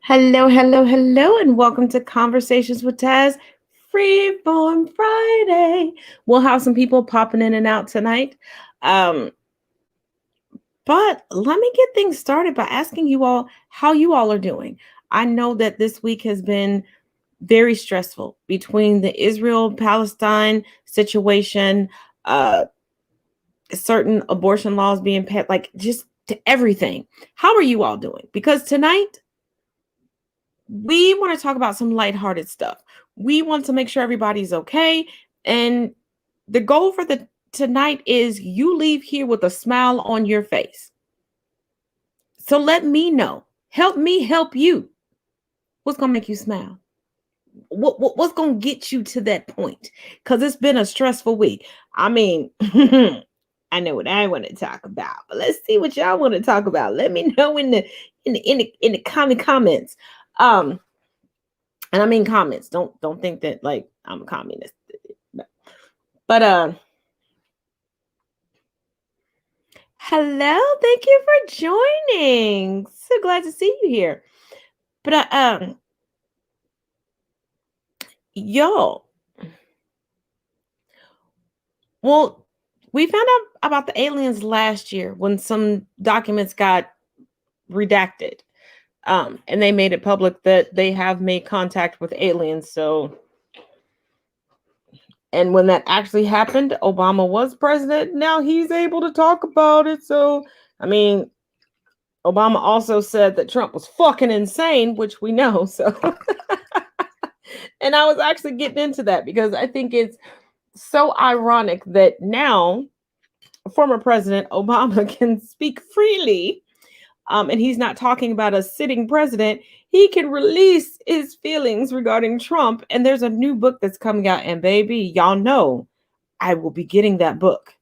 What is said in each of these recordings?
Hello, hello, hello, and welcome to Conversations with Taz, Freeform Friday. We'll have some people popping in and out tonight. Um, but let me get things started by asking you all how you all are doing. I know that this week has been very stressful between the Israel Palestine situation, uh, certain abortion laws being passed, like just to everything. How are you all doing? Because tonight, we want to talk about some lighthearted stuff. We want to make sure everybody's okay. And the goal for the tonight is you leave here with a smile on your face. So let me know. Help me help you. What's gonna make you smile? What's gonna get you to that point? Because it's been a stressful week. I mean, I know what I want to talk about, but let's see what y'all want to talk about. Let me know in the comments. Um, and I mean comments. Don't think that like I'm a communist. But hello, thank you for joining. So glad to see you here. But y'all, well, we found out about the aliens last year when some documents got redacted. And they made it public that they have made contact with aliens. So, and when that actually happened, Obama was president. Now he's able to talk about it. So, I mean, Obama also said that Trump was fucking insane, which we know. So, and I was actually getting into that because I think it's so ironic that now former President Obama can speak freely, and he's not talking about a sitting president. He can release his feelings regarding Trump. And there's a new book that's coming out. And baby, y'all know I will be getting that book.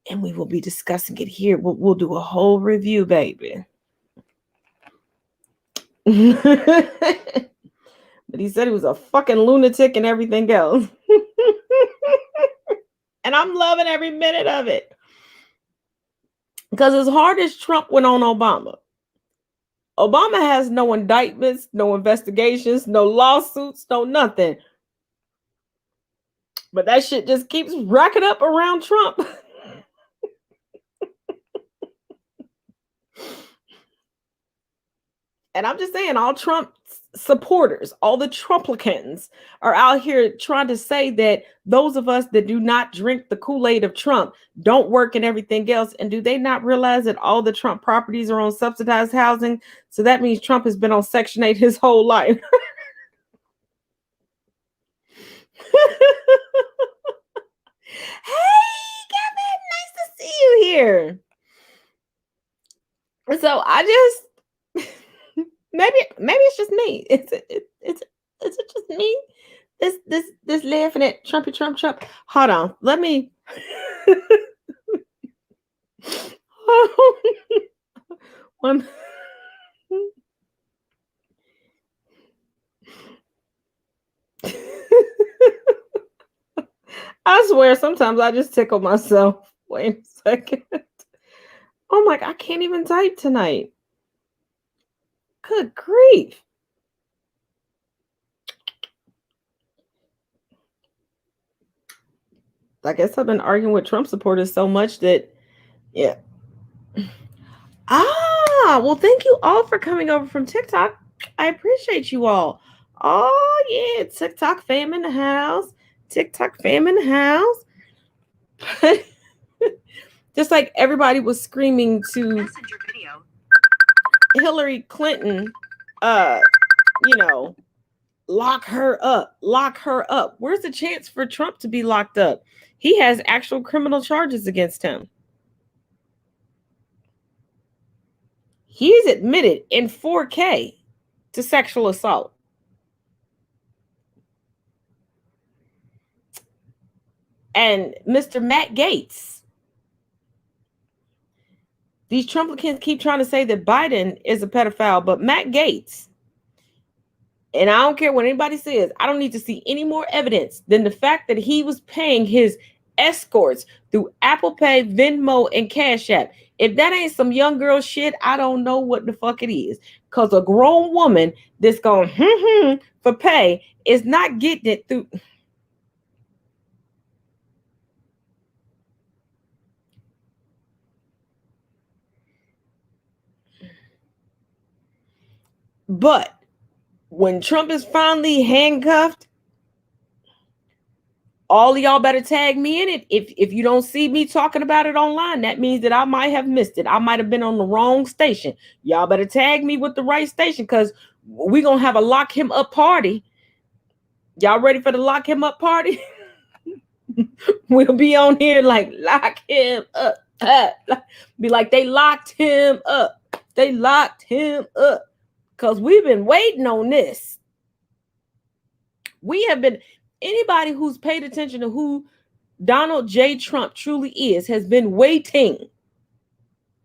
And we will be discussing it here. We'll do a whole review, baby. But he said he was a fucking lunatic and everything else. And I'm loving every minute of it. Because as hard as Trump went on Obama has no indictments, no investigations, no lawsuits, no nothing. But that shit just keeps racking up around Trump. And I'm just saying, all Trump supporters, all the Trumplicans are out here trying to say that those of us that do not drink the Kool-Aid of Trump don't work and everything else. And do they not realize that all the Trump properties are on subsidized housing? So that means Trump has been on Section 8 his whole life. Hey, Kevin, nice to see you here. So I just maybe it's just me. It's just me. This laughing at Trump. Hold on, let me. One. I swear, sometimes I just tickle myself. Wait a second. Oh my God, I can't even type tonight. Good grief. I guess I've been arguing with Trump supporters so much that, yeah. Well, thank you all for coming over from TikTok. I appreciate you all. Oh, yeah, TikTok fam in the house. TikTok fam in the house. Just like everybody was screaming to Hillary Clinton, lock her up. Where's the chance for Trump to be locked up? He has actual criminal charges against him. He's admitted in 4K to sexual assault. And Mr. Matt Gaetz, these Trumplicans keep trying to say that Biden is a pedophile, but Matt Gaetz, and I don't care what anybody says, I don't need to see any more evidence than the fact that he was paying his escorts through Apple Pay, Venmo, and Cash App. If that ain't some young girl shit, I don't know what the fuck it is. Cause a grown woman that's going for pay is not getting it through. But when Trump is finally handcuffed, all of y'all better tag me in it. If you don't see me talking about it online, that means that I might have missed it. I might have been on the wrong station. Y'all better tag me with the right station, because we're gonna have a lock him up party. Y'all ready for the lock him up party? We'll be on here like lock him up. Be like, they locked him up. They locked him up. Because we've been waiting on this. We have been, anybody who's paid attention to who Donald J. Trump truly is has been waiting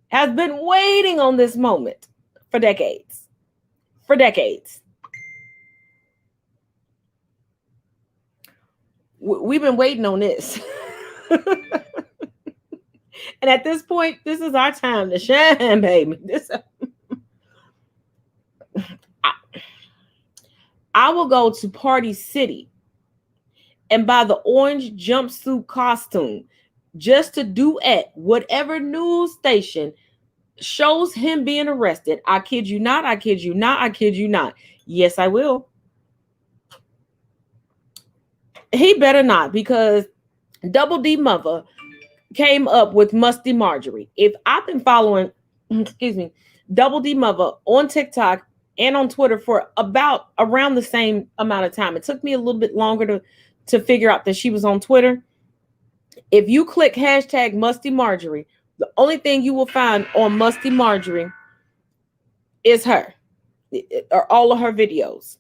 on this moment for decades. For decades. We've been waiting on this. And at this point, this is our time to shine, baby. I will go to Party City and buy the orange jumpsuit costume just to duet whatever news station shows him being arrested. I kid you not. I kid you not. I kid you not. Yes, I will. He better not, because Double D Mother came up with Musty Marjorie. If I've been following, excuse me, Double D Mother on TikTok and on Twitter for about around the same amount of time. It took me a little bit longer to figure out that she was on Twitter. If you click hashtag Musty Marjorie, the only thing you will find on Musty Marjorie is her, or all of her videos.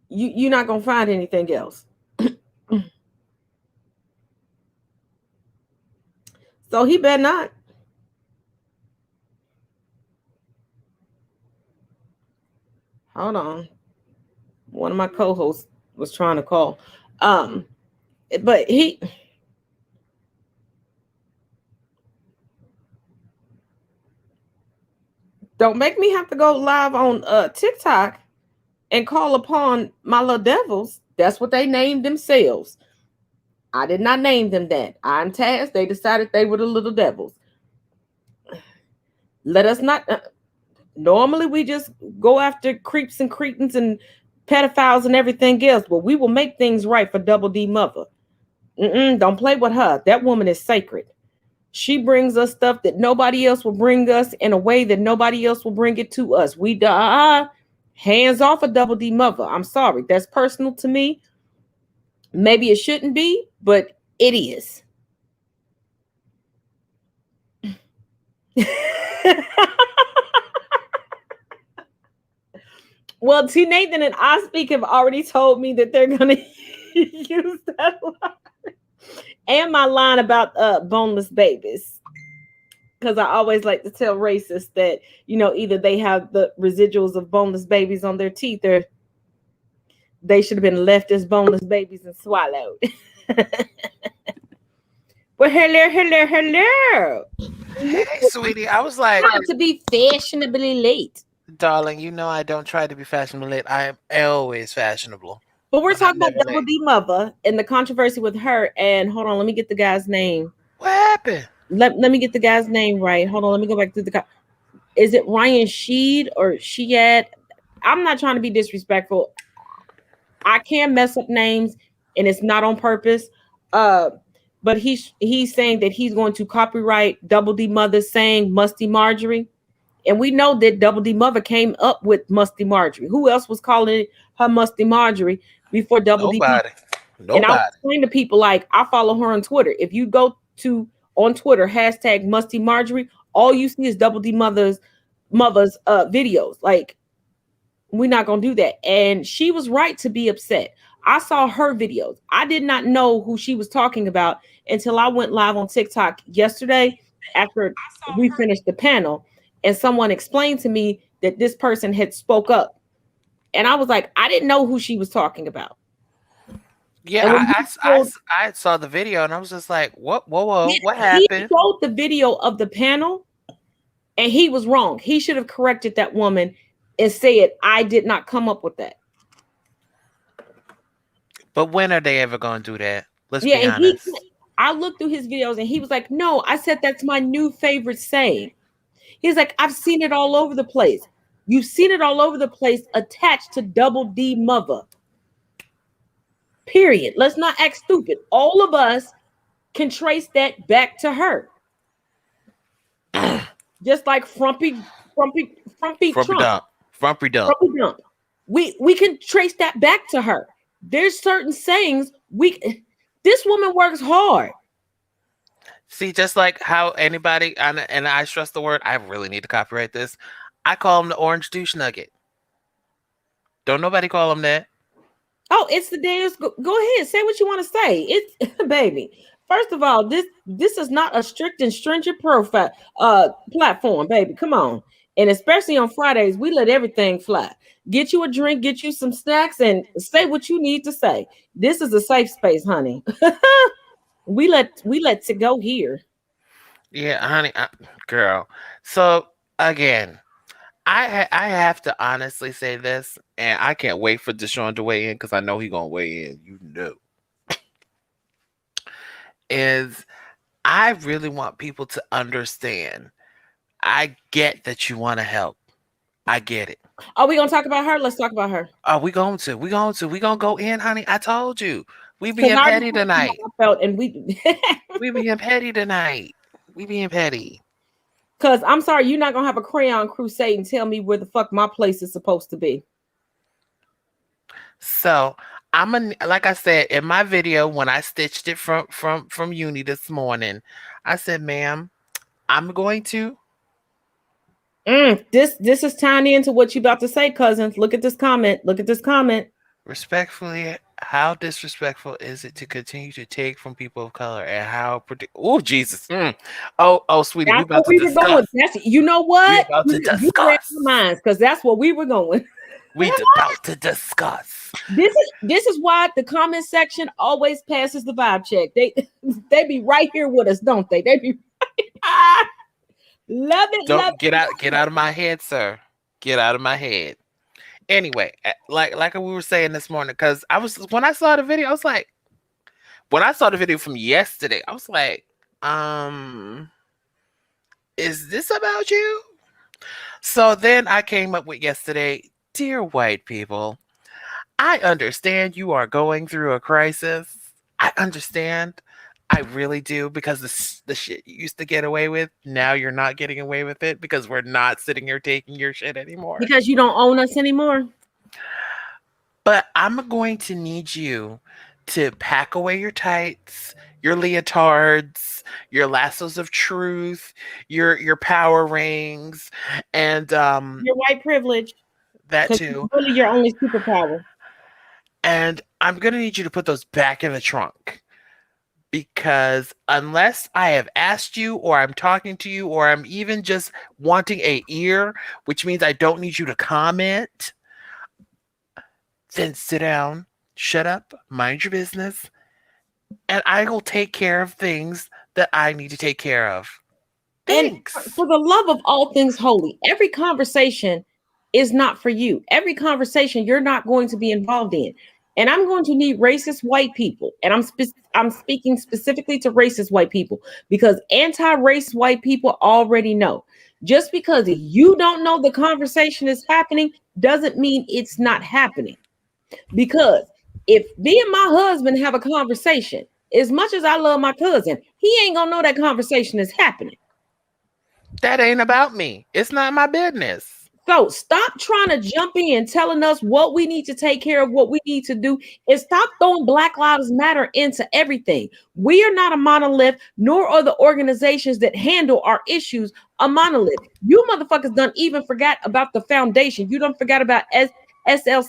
You're not gonna find anything else. So he better not. Hold on. One of my co-hosts was trying to call. But he, don't make me have to go live on TikTok and call upon my little devils. That's what they named themselves. I did not name them that. I'm Taz. They decided they were the little devils. Let us not. Normally, we just go after creeps and cretins and pedophiles and everything else, but we will make things right for Double D Mother. Don't play with her. That woman is sacred. She brings us stuff that nobody else will bring us in a way that nobody else will bring it to us. We hands off a Double D Mother. I'm sorry. That's personal to me. Maybe it shouldn't be, but it is. Well, T. Nathan and I Speak have already told me that they're going to use that line. And my line about boneless babies. Because I always like to tell racists that, either they have the residuals of boneless babies on their teeth, or they should have been left as boneless babies and swallowed. Well, hello. Hey, sweetie. I was like, Not to be fashionably late. darling, I don't try to be fashionable late. I am always fashionable. But we're talking about Double D Mother and the controversy with her. And hold on, let me get the guy's name. What happened? Let me get the guy's name right. Hold on, let me go back to the. Is it Ryan Sheed or Shead? I'm not trying to be disrespectful. I can mess up names, and it's not on purpose. But he's saying that he's going to copyright Double D Mother saying Musty Marjorie. And we know that Double D Mother came up with Musty Marjorie. Who else was calling her Musty Marjorie before Double D? Nobody. And I'll explain to people, like, I follow her on Twitter. If you go to on Twitter, hashtag Musty Marjorie, all you see is Double D Mother's videos. Like, we're not going to do that. And she was right to be upset. I saw her videos. I did not know who she was talking about until I went live on TikTok yesterday after we finished the panel. And someone explained to me that this person had spoke up. And I was like, I didn't know who she was talking about. Yeah, And when I saw the video and I was just like, what? Whoa, whoa, yeah, what he happened? showed the video of the panel, and he was wrong. He should have corrected that woman and said, "I did not come up with that." But when are they ever going to do that? Let's Yeah, be and he, honest. I looked through his videos, and he was like, "No, I said that's my new favorite saying." He's like, "I've seen it all over the place. You've seen it all over the place attached to double D mother. Period. Let's not act stupid. All of us can trace that back to her, just like Frumpy Frumpy Trump, dump. Frumpy dump. Frumpy Dump. We can trace that back to her. There's certain sayings we. This woman works hard. See, just like how anybody, and I stress the word, I really need to copyright this. I call him the orange douche nugget. Don't nobody call him that. Oh, it's the dance. Go ahead, say what you want to say. It's baby. First of all, this is not a strict and stringent profile platform, baby. Come on. And especially on Fridays, we let everything fly. Get you a drink, get you some snacks, and say what you need to say. This is a safe space, honey. we let it go here. Yeah, honey, girl. So again, I have to honestly say this, and I can't wait for Deshaun to weigh in because I know he gonna weigh in. You know, is I really want people to understand. I get that you want to help. I get it. Are we gonna talk about her? Let's talk about her. We going to. We gonna go in, honey. I told you. We Because being I already petty told you tonight. how I felt, and we We being petty tonight. We being petty. because I'm sorry, you're not gonna have a crayon crusade and tell me where the fuck my place is supposed to be. So like I said in my video when I stitched it from uni this morning, I said, ma'am, I'm going to This is tying into what you about to say, cousins. Look at this comment. Look at this comment. respectfully. How disrespectful is it to continue to take from people of color and how oh Jesus. Oh sweetie, we That's where about to we were discuss. going. That's you know We what? about to You read my discuss. minds because that's where we were going. We about to discuss. This is why the comment section always passes the vibe check. They be right here with us, don't they? They be love it, love Don't get out of my head, sir. Get out of my head. Anyway, like we were saying this morning, because I was when I saw the video, I was like, when I saw the video from yesterday, I was like, is this about you? So then I came up with yesterday, dear white people, I understand you are going through a crisis. I understand. I really do because the shit you used to get away with, now you're not getting away with it because we're not sitting here taking your shit anymore. because you don't own us anymore. But I'm going to need you to pack away your tights, your leotards, your lassos of truth, your power rings, and Your white privilege, that because too. it's really your only superpower. And I'm gonna need you to put those back in the trunk. Because unless I have asked you or I'm talking to you or I'm even just wanting a ear, which means I don't need you to comment, then sit down, shut up, mind your business, and I will take care of things that I need to take care of. And Thanks. for the love of all things holy, every conversation is not for you. Every conversation you're not going to be involved in. And I'm going to need racist white people. And I'm speaking specifically to racist white people because anti-racist white people already know. Just because you don't know the conversation is happening doesn't mean it's not happening. Because if me and my husband have a conversation, as much as I love my cousin, he ain't gonna know that conversation is happening. That ain't about me. It's not my business. So stop trying to jump in telling us what we need to take care of, what we need to do, and stop throwing Black Lives Matter into everything. We are not a monolith, nor are the organizations that handle our issues a monolith. You motherfuckers done even forgot about the foundation. You don't forgot about SL,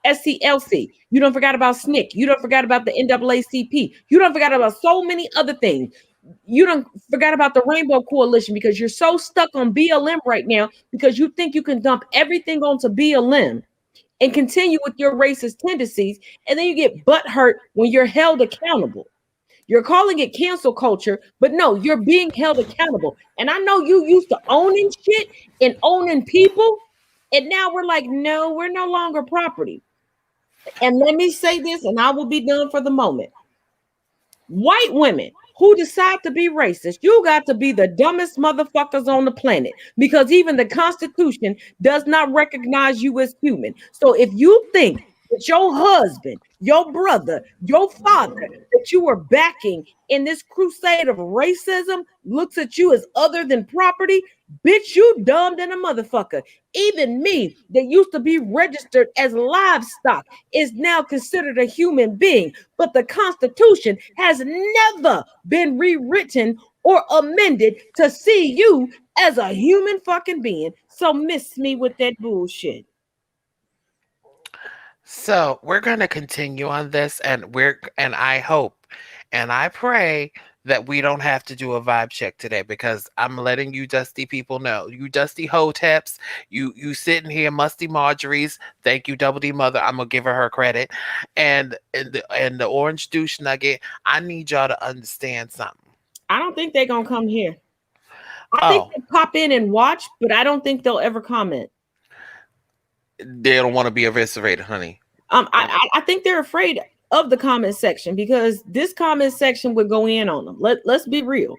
SCLC. You don't forgot about SNCC. You don't forgot about the NAACP. You don't forgot about so many other things. You don't forgot about the Rainbow Coalition because you're so stuck on BLM right now because you think you can dump everything onto BLM and continue with your racist tendencies. And then you get butthurt when you're held accountable. You're calling it cancel culture, but no, you're being held accountable. And I know you used to owning shit and owning people. And now we're like, no, we're no longer property. And let me say this, and I will be done for the moment. White women who decide to be racist, you got to be the dumbest motherfuckers on the planet, because even the Constitution does not recognize you as human. So if you think that your husband, your brother, your father, that you are backing in this crusade of racism looks at you as other than property, bitch, you dumb than a motherfucker. Even me, that used to be registered as livestock, is now considered a human being. But the Constitution has never been rewritten or amended to see you as a human fucking being. So miss me with that bullshit. So we're gonna continue on this, and I hope and I pray that we don't have to do a vibe check today, because I'm letting you dusty people know, you dusty hoteps, you sitting here musty Marjorie's. Thank you, Double D Mother. I'm gonna give her credit, and the orange douche nugget. I need y'all to understand something. I don't think they're gonna come here. I think Oh, they pop in and watch, but I don't think they'll ever comment. they don't want to be eviscerated, honey. I think they're afraid of the comment section, because this comment section would go in on them. Let's be real.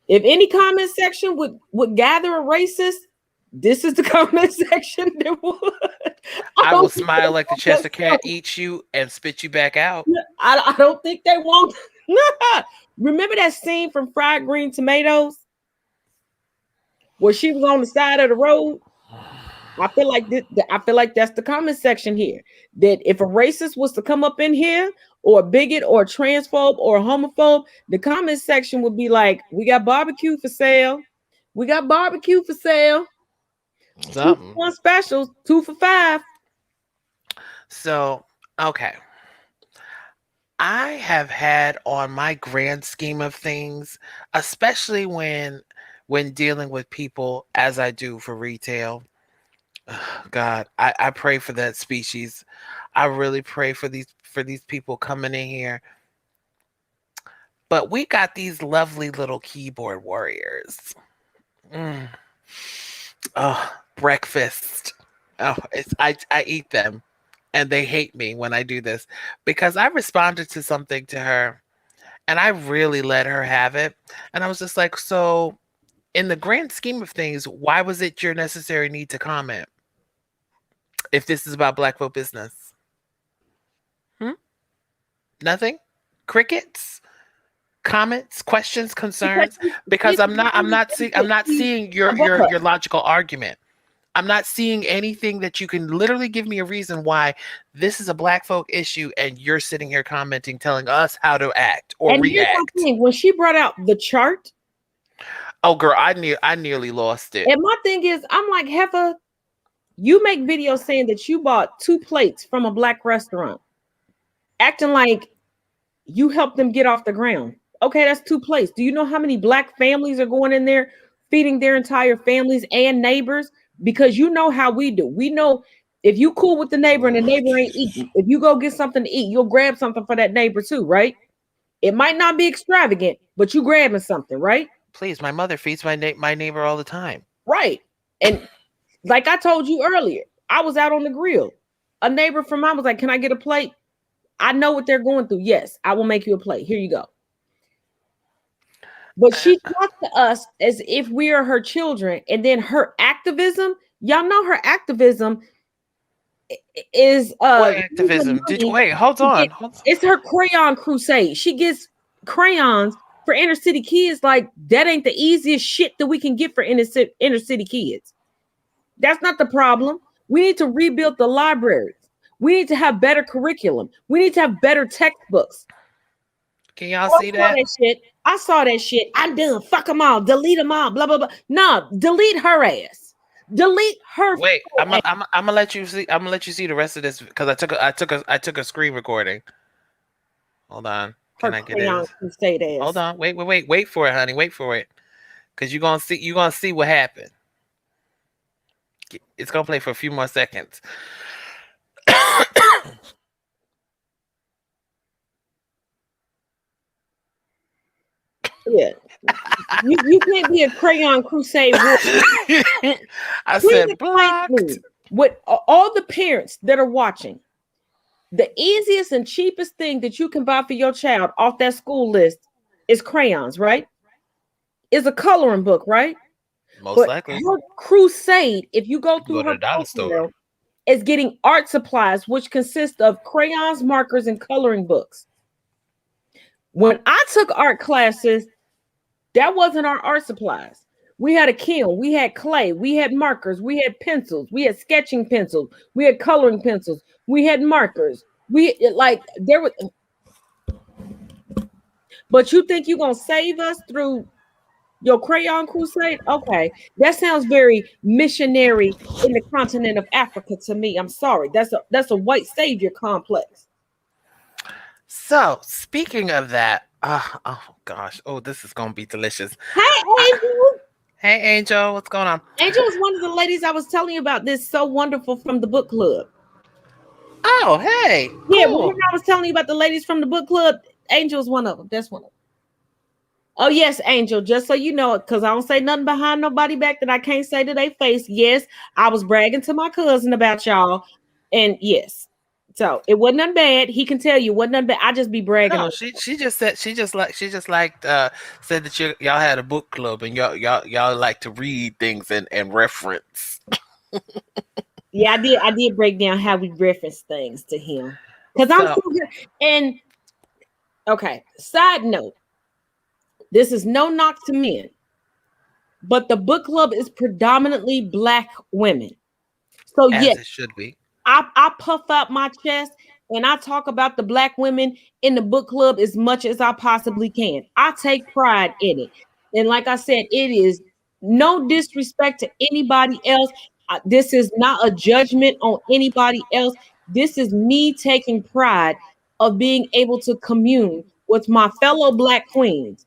If any comment section would gather a racist, this is the comment section that would. I will smile like the Chester cat eats you and spit you back out. I don't think they want. Remember that scene from Fried Green Tomatoes where she was on the side of the road? I feel like I feel like that's the comment section here. That if a racist was to come up in here, or a bigot, or a transphobe, or a homophobe, the comment section would be like, "We got barbecue for sale. We got barbecue for sale. 2 for Something. 1 specials, 2 for 5." So, okay. I have had, on my grand scheme of things, especially when dealing with people as I do for retail. God, I pray for that species. I really pray for these people coming in here. But we got these lovely little keyboard warriors. Mm. Oh, breakfast. Oh, I eat them, and they hate me when I do this, because I responded to something to her, and I really let her have it. And I was just like, so in the grand scheme of things, why was it your necessary need to comment if this is about Black folk business? Hmm? Nothing? Crickets? Comments, questions, Because concerns? Because I'm not seeing your logical argument. I'm not seeing anything that you can literally give me a reason why this is a Black folk issue, and you're sitting here commenting, telling us how to act or And here's my react. thing: when she brought out the chart, Oh, girl, I nearly lost it. and my thing is, I'm like, Heifer, you make videos saying that you bought 2 plates from a black restaurant, acting like you helped them get off the ground. Okay, that's 2 plates. Do you know how many black families are going in there feeding their entire families and neighbors? Because you know how we do. We know if you cool with the neighbor and the neighbor ain't eating, if you go get something to eat, you'll grab something for that neighbor too, right? It might not be extravagant, but you grabbing something, right? Please, my mother feeds my neighbor all the time. Right. And like I told you earlier, I was out on the grill. A neighbor from mine was like, "Can I get a plate?" I know what they're going through. Yes, I will make you a plate. Here you go. But she talks to us as if we are her children. And then her activism, y'all know her activism is What using activism? Did you money wait? Hold to get, on. Hold on. it's her crayon crusade. She gets crayons for inner city kids. Like, that ain't the easiest shit that we can get for inner city kids. That's not the problem. We need to rebuild the libraries. We need to have better curriculum. We need to have better textbooks. Can y'all Oh, I see saw that? that shit. I saw that shit. I'm done. Fuck them all. Delete them all. Blah blah blah. No, delete her ass. Delete her Wait, ass. I'm gonna let you see. I'm gonna let you see the rest of this, because I took a screen recording. Hold on. Her Can I get crayon it? crusade Hold ass. on. Wait for it, honey. Wait for it, because you're gonna see what happened. It's gonna play for a few more seconds. Yeah. You can't be a crayon crusade war. I Please said explain to blocked. me what all the parents that are watching, the easiest and cheapest thing that you can buy for your child off that school list is crayons, right? Is a coloring book, right? Most But likely. her crusade, if you go You go through to her the dollar store. profile, is getting art supplies, which consist of crayons, markers, and coloring books. When I took art classes, that wasn't our art supplies. We had a kiln, we had clay, we had markers, we had pencils, we had sketching pencils, we had coloring pencils, we had markers. We like there was, but you think you're gonna save us through your crayon crusade? Okay, that sounds very missionary in the continent of Africa to me. I'm sorry, that's a white savior complex. So, speaking of that, oh gosh, oh, this is gonna be delicious. Hey, I, Angel. hey, Angel, what's going on? Angel is one of the ladies I was telling you about. This so wonderful from the book club. Oh, hey, Yeah, cool. remember I was telling you about the ladies from the book club? Angel's one of them. That's one of them. Oh, yes, Angel, just so you know, because I don't say nothing behind nobody back that I can't say to their face. Yes, I was bragging to my cousin about y'all. And yes. So it wasn't nothing bad. He can tell you it wasn't nothing bad. I just be bragging No, on. she just said she just liked said that y'all had a book club and y'all like to read things and reference. Yeah, I did break down how we reference things to him. Because I'm So so good. And okay, side note, this is no knock to men, but the book club is predominantly black women. So yes, as it should be. I puff out my chest and I talk about the black women in the book club as much as I possibly can. I take pride in it. And like I said, it is no disrespect to anybody else. This is not a judgment on anybody else. This is me taking pride of being able to commune with my fellow black queens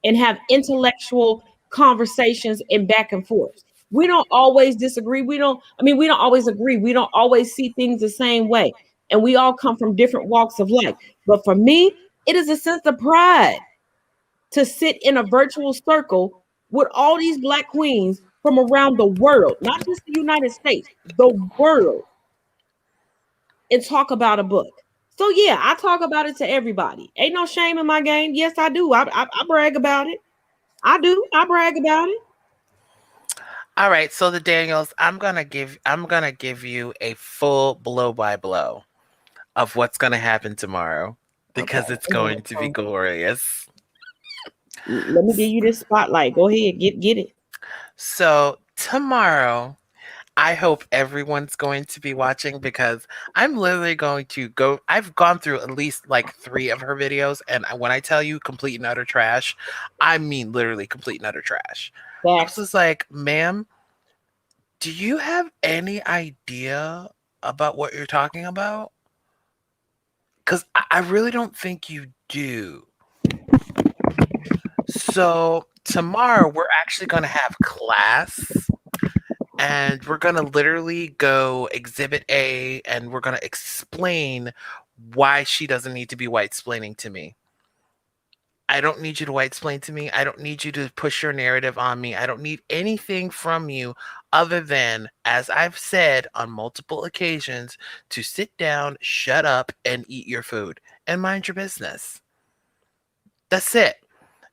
and have intellectual conversations and back and forth. We don't always disagree. We don't always agree. We don't always see things the same way. And we all come from different walks of life. But for me, it is a sense of pride to sit in a virtual circle with all these black queens from around the world, not just the United States, the world, and talk about a book. So yeah, I talk about it to everybody. Ain't no shame in my game. Yes, I do. I brag about it. I do. I brag about it. All right, so the Daniels, I'm gonna give you a full blow by blow of what's gonna happen tomorrow Okay. because it's going to be glorious. Let me give you this spotlight. Go ahead, get it. So tomorrow, I hope everyone's going to be watching because I'm literally going to go. I've gone through at least like 3 of her videos, and when I tell you complete and utter trash, I mean literally complete and utter trash. I was Facts. just like, ma'am, do you have any idea about what you're talking about? Because I really don't think you do. So tomorrow we're actually going to have class and we're going to literally go exhibit A and we're going to explain why she doesn't need to be white splaining to me. I don't need you to white explain to me. I don't need you to push your narrative on me. I don't need anything from you other than, as I've said on multiple occasions, to sit down, shut up, and eat your food and mind your business. That's it.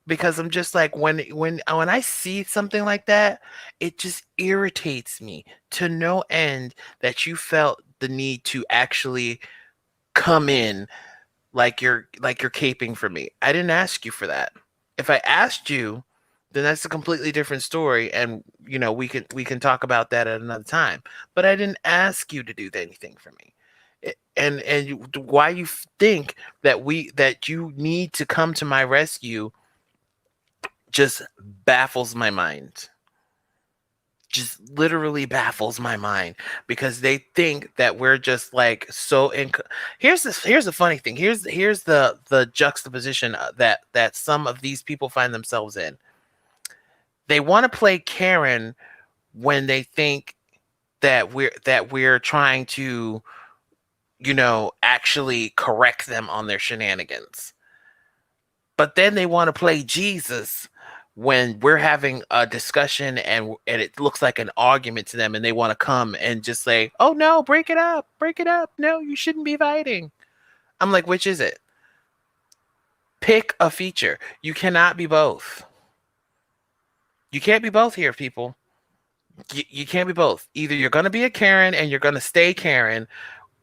Because I'm just like when I see something like that, it just irritates me to no end that you felt the need to actually come in like you're caping for me. I didn't ask you for that. If I asked you, then that's a completely different story and we can talk about that at another time. But I didn't ask you to do anything for me. Why you think that you need to come to my rescue just baffles my mind. Just literally baffles my mind because they think that we're just like so in. Here's the funny thing. Here's the juxtaposition that some of these people find themselves in. They want to play Karen when they think that we're trying to actually correct them on their shenanigans. But then they want to play Jesus when we're having a discussion and it looks like an argument to them, and they want to come and just say, "Oh no, break it up. Break it up. No, you shouldn't be fighting." I'm like, "Which is it? Pick a feature. You cannot be both. You can't be both here, people. You can't be both. Either you're going to be a Karen and you're going to stay Karen,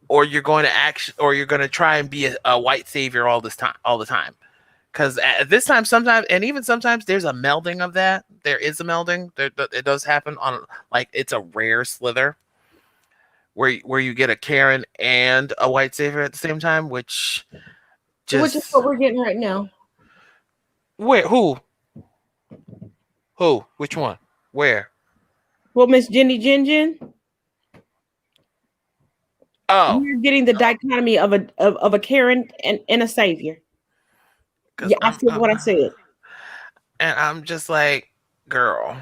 or you're going to or you're going to try and be a white savior all the time. Because at this time, sometimes, and even sometimes, there's a melding of that. There is a melding. It does happen on, like, it's a rare slither where you get a Karen and a white savior at the same time, which is what we're getting right now. Where? Who? Which one? Where? Well, Miss Jenny Jin. Oh, you're getting the dichotomy of a Karen and a savior. Yeah, I said what I said. And I'm just like, girl,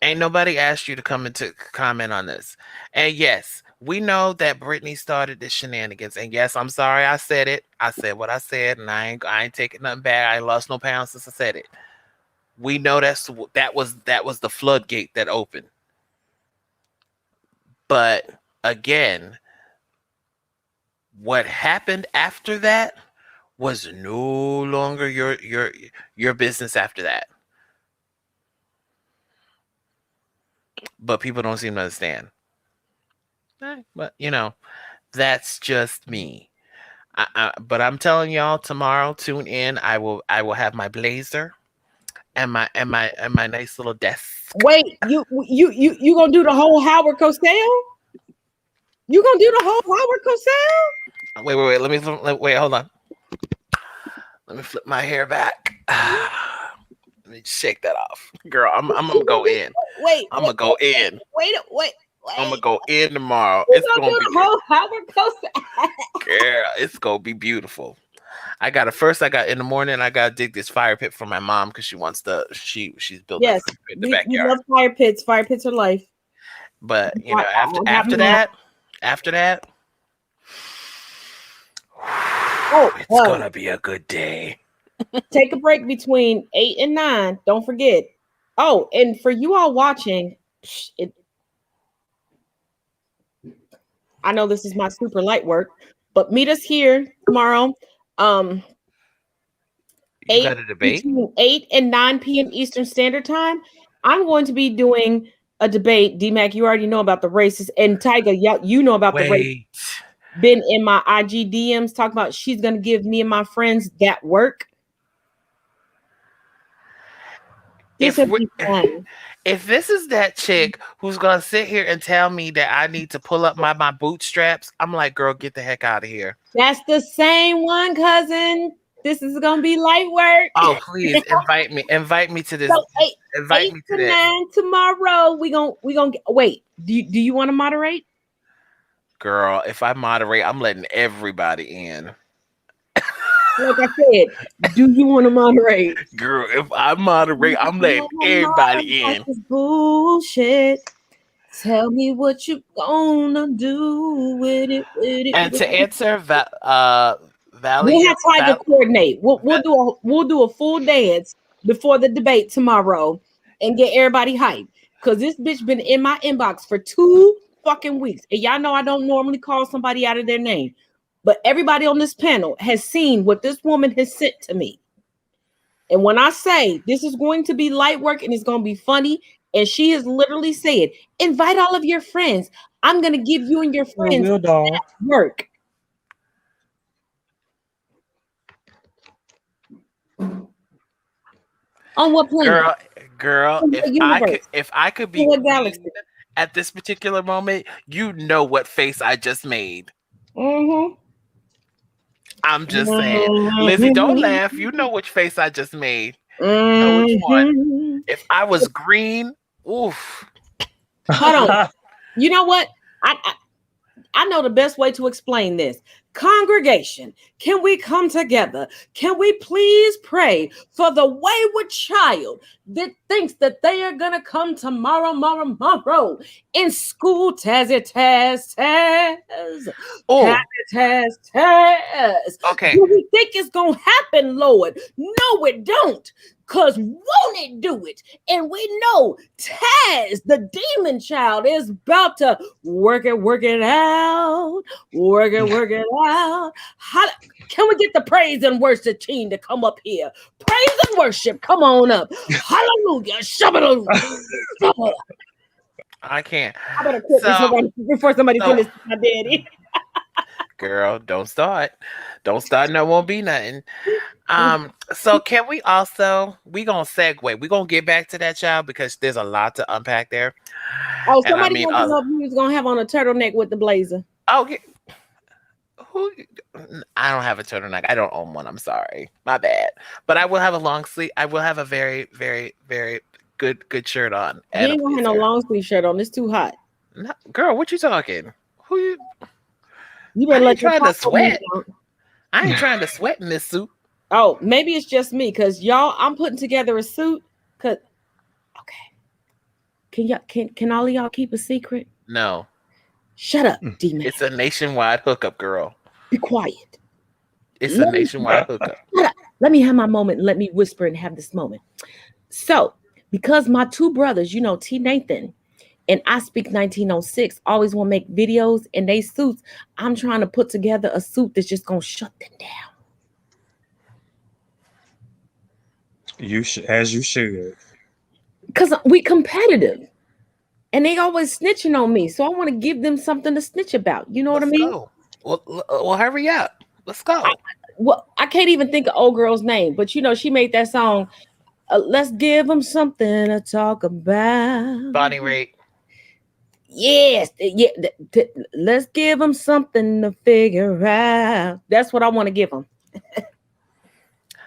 ain't nobody asked you to come into comment on this. And yes, we know that Brittany started the shenanigans. And yes, I'm sorry I said it. I said what I said, and I ain't taking nothing back. I ain't lost no pounds since I said it. We know that was the floodgate that opened. But again, what happened after that was no longer your business after that. But people don't seem to understand. But that's just me. But I'm telling y'all, tomorrow, tune in. I will have my blazer and my nice little desk. Wait, you gonna do the whole Howard Cosell? You gonna do the whole Howard Cosell? Wait. Wait, hold on. Let me flip my hair back. Let me shake that off, girl. I'm gonna go in. I'm gonna go in. Wait. I'm gonna go in tomorrow. It's gonna be the whole Howard Cosell. Girl, it's gonna be beautiful. I got in the morning. I gotta dig this fire pit for my mom because she wants she's building a fire pit in the backyard. We love fire pits. Fire pits are life. But after that, it's gonna be a good day. Take a break between 8 and 9. Don't forget. Oh, and for you all watching, I know this is my super light work, but meet us here tomorrow. You got a debate? Between 8 and 9 p.m. Eastern Standard Time. I'm going to be doing a debate. D-Mac, you already know about the races. And Tyga, you know about the race. Been in my IG DMs talking about she's going to give me and my friends that work. If this is that chick who's gonna sit here and tell me that I need to pull up my bootstraps, I'm like, girl, get the heck out of here. That's the same one, cousin. This is gonna be light work. Oh, please invite me to this. So invite me to 9 tomorrow. We gonna wait. Do you want to moderate? Girl, if I moderate, I'm letting everybody in. Like I said, do you want to moderate? Girl, if I moderate, I'm letting everybody in. This bullshit. Tell me what you gonna do with it. And to answer Valley, we'll have Tyga coordinate. We'll do a full dance before the debate tomorrow and get everybody hyped. Cause this bitch been in my inbox for 2 fucking weeks, and y'all know I don't normally call somebody out of their name. But everybody on this panel has seen what this woman has sent to me. And when I say this is going to be light work and it's going to be funny, and she has literally said, invite all of your friends. I'm going to give you and your friends work. On what planet? Girl, if I could be at this particular moment, you know what face I just made. Mm-hmm. I'm just saying, Lizzie, don't laugh. You know which face I just made. You know which one. If I was green, oof. Hold on. You know what? I know the best way to explain this. Congregation, can we come together? Can we please pray for the wayward child that thinks that they are going to come tomorrow in school? Taz, Taz, Taz. Taz, Oh, Taz, Taz. okay. Do we think it's going to happen, Lord? No, it don't. Because won't it do it? And we know Taz, the demon child, is about to work it out, work it out. How, can we get the praise and worship team to come up here? Praise and worship, come on up. Hallelujah. Shabba. I can't. I better quit before somebody so finishes my daddy. girl, don't start. Don't start. No, won't be nothing. So can we also we gonna segue? We gonna get back to that child because there's a lot to unpack there. Oh, And I somebody mean, wants to know if you was gonna have on a turtleneck with the blazer. okay. Who? I don't have a turtleneck. I don't own one. I'm sorry. My bad. But I will have a long sleeve. I will have a very, very, very good shirt on. You ain't gonna have no long sleeve shirt on. It's too hot. No, girl, what you talking? Who you? You better I let ain't your trying to sweat. out. I ain't trying to sweat in this suit. Oh, maybe it's just me, cause y'all, I'm putting together a suit. Cause okay, can all of y'all keep a secret? No. Shut up, D-Man. It's a nationwide hookup, girl. Be quiet. It's a nationwide hookup. Let me have my moment and let me whisper and have this moment. So, because my two brothers, you know, T. Nathan and I Speak 1906, always want to make videos in they suits, I'm trying to put together a suit that's just going to shut them down. As you should. Because we competitive. And they always snitching on me. So I want to give them something to snitch about. You know what I mean? Go. Well, hurry up. Let's go. I can't even think of old girl's name, but you know, she made that song. Let's give them something to talk about. Bonnie Raitt. Yes, yeah. Let's give them something to figure out. That's what I want to give them.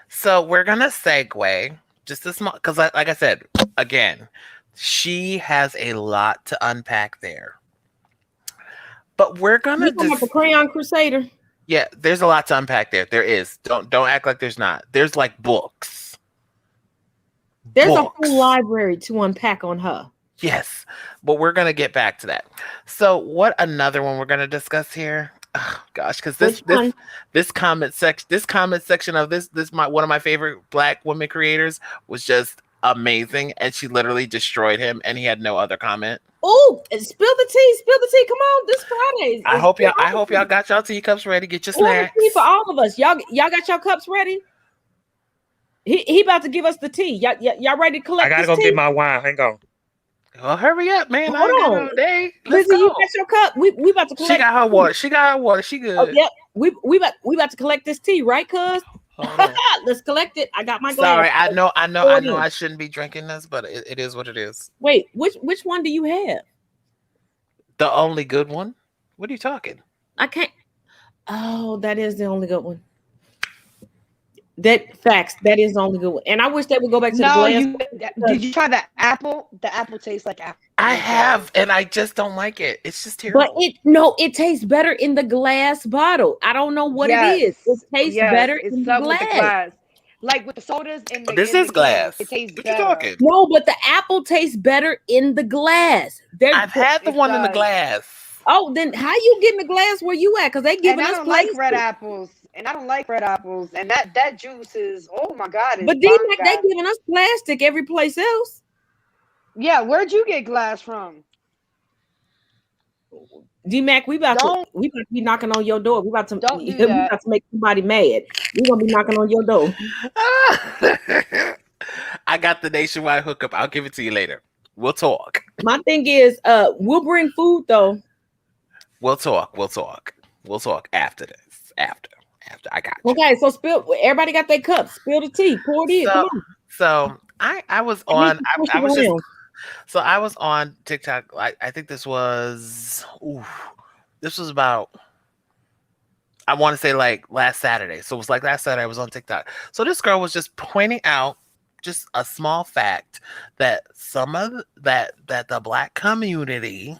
So we're gonna segue just a small, because like I said again, she has a lot to unpack there. But we're gonna just the Crayon Crusader. Yeah, there's a lot to unpack there. There is. Don't act like there's not. There's like books. There's a whole library to unpack on her. Yes, but we're gonna get back to that. So, what another one we're gonna discuss here? Oh, gosh, because this comment section of this one of my favorite Black women creators was just amazing, and she literally destroyed him, and he had no other comment. Oh, spill the tea! Come on, this Friday. I hope y'all got y'all teacups ready. Get your snacks. Tea for all of us. Y'all got your cups ready. He about to give us the tea. Y'all ready to collect? I gotta go get my wine. Hang on. Well, hurry up, man. Hold on. All day. Lizzie, you got your cup. We about to collect. She got her water. She good. Oh, yep. We about to collect this tea, right, cuz? Let's collect it. I got my glass. Sorry, I know I shouldn't be drinking this, but it is what it is. Wait, which one do you have? The only good one? What are you talking? I can't. Oh, that is the only good one. That is the only good one. And I wish they would go back to the glass. Did you try the apple? The apple tastes like apple. I have, and I just don't like it. It's just terrible. But it tastes better in the glass bottle. I don't know what it is. It tastes better in the glass. Like with the sodas in the this is glass. It tastes what better. You talking? No, but the apple tastes better in the glass. I've had the one in the glass. Oh, then how you getting the glass where you at? Because they giving us like red apples. And I don't like red apples. And that juice is, oh my God. But D-Mac, they giving us plastic every place else. Yeah, where'd you get glass from? D-Mac, we about to be knocking on your door. We about to make somebody mad. We're gonna be knocking on your door. I got the nationwide hookup. I'll give it to you later. We'll talk. My thing is, we'll bring food though. We'll talk after this. After. I got you. Okay, so everybody got their cups. Spill the tea. Pour it in. Come on. So I was on. I was on TikTok. I think this was about. I want to say like last Saturday. So it was like last Saturday. I was on TikTok. So this girl was just pointing out just a small fact that some of that the Black community,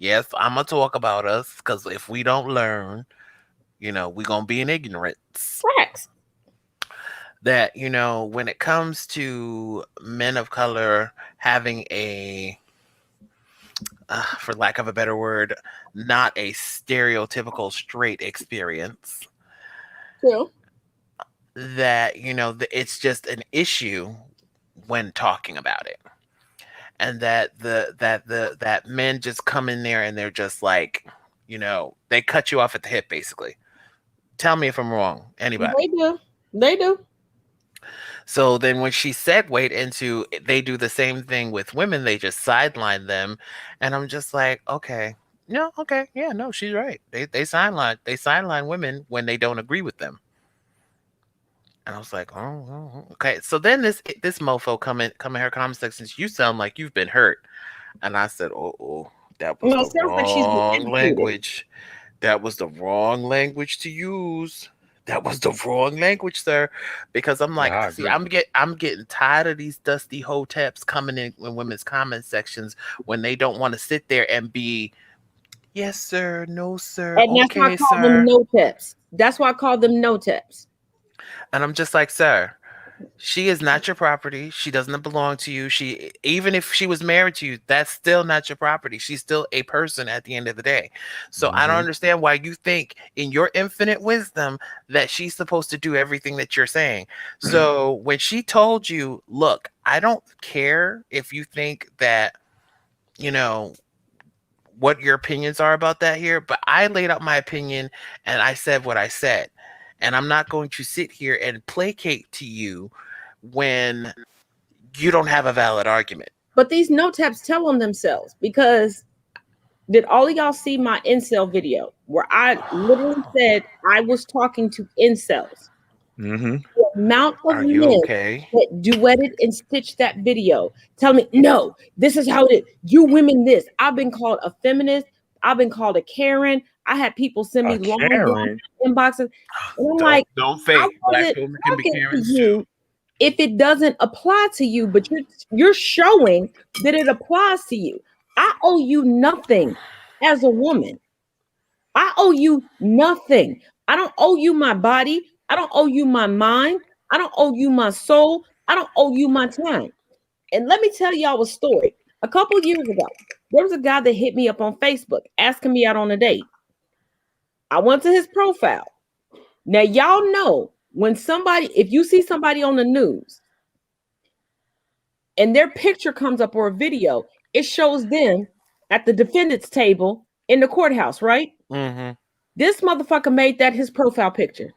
Yes, I'm gonna talk about us because if we don't learn, we're gonna be in ignorance. Facts. That, when it comes to men of color having for lack of a better word, not a stereotypical straight experience, True. that, it's just an issue when talking about it. And that men just come in there and they're just like, they cut you off at the hip, basically. Tell me if I'm wrong. Anybody? They do. They do. So then when she segued into they do the same thing with women, they just sideline them. And I'm just like, okay. No, okay. Yeah, no, she's right. They sideline women when they don't agree with them. And I was like, oh, okay. So then this mofo come in her comment section, you sound like you've been hurt. And I said, oh, that was No, it the sounds like she's been wrong educated. language. That was the wrong language to use. That was the wrong language, sir. Because I'm like, I see, agree. I'm getting tired of these dusty hoteps coming in women's comment sections when they don't want to sit there and be, yes, sir, no, sir, And that's why I okay, call them sir. no tips. That's why I call them no tips. And I'm just like, sir, she is not your property. She doesn't belong to you. Even if she was married to you, that's still not your property. She's still a person at the end of the day. So I don't Hmm. understand why you think in your infinite wisdom that she's supposed to do everything that you're saying. So when she told you, look, I don't care if you think that, you know, what your opinions are about that here, but I laid out my opinion and I said what I said. And I'm not going to sit here and placate to you when you don't have a valid argument. But these no taps tell on themselves because did all of y'all see my incel video where I literally said I was talking to incels? Hmm. The amount of Are you men okay? that duetted and stitched that video tell me, no, this is how it is. You women, this. I've been called a feminist. I've been called a Karen. I had people send me A long Karen. inboxes. And I'm Don't like, don't I fake. Black wasn't women can be talking to Karens too. you if it doesn't apply to you, but you're showing that it applies to you. I owe you nothing as a woman. I owe you nothing. I don't owe you my body. I don't owe you my mind. I don't owe you my soul. I don't owe you my time. And let me tell y'all a story. A couple years ago, there was a guy that hit me up on Facebook asking me out on a date. I went to his profile. Now, y'all know when somebody, if you see somebody on the news and their picture comes up or a video, it shows them at the defendant's table in the courthouse, right? Mm-hmm. This motherfucker made that his profile picture.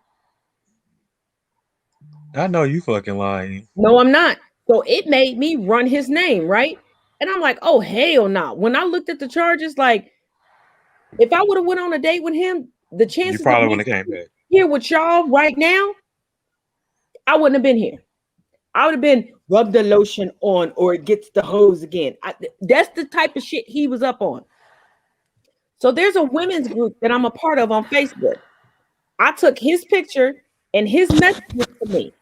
I know you fucking lying. No, I'm not. So it made me run his name, right? And I'm like, oh hell no. When I looked at the charges, like if I would have went on a date with him, the You chances of probably me wouldn't have came back. here with y'all right now, I wouldn't have been here. I would have been rub the lotion on or it gets the hose again. That's the type of shit he was up on. So there's a women's group that I'm a part of on Facebook. I took his picture and his messages to me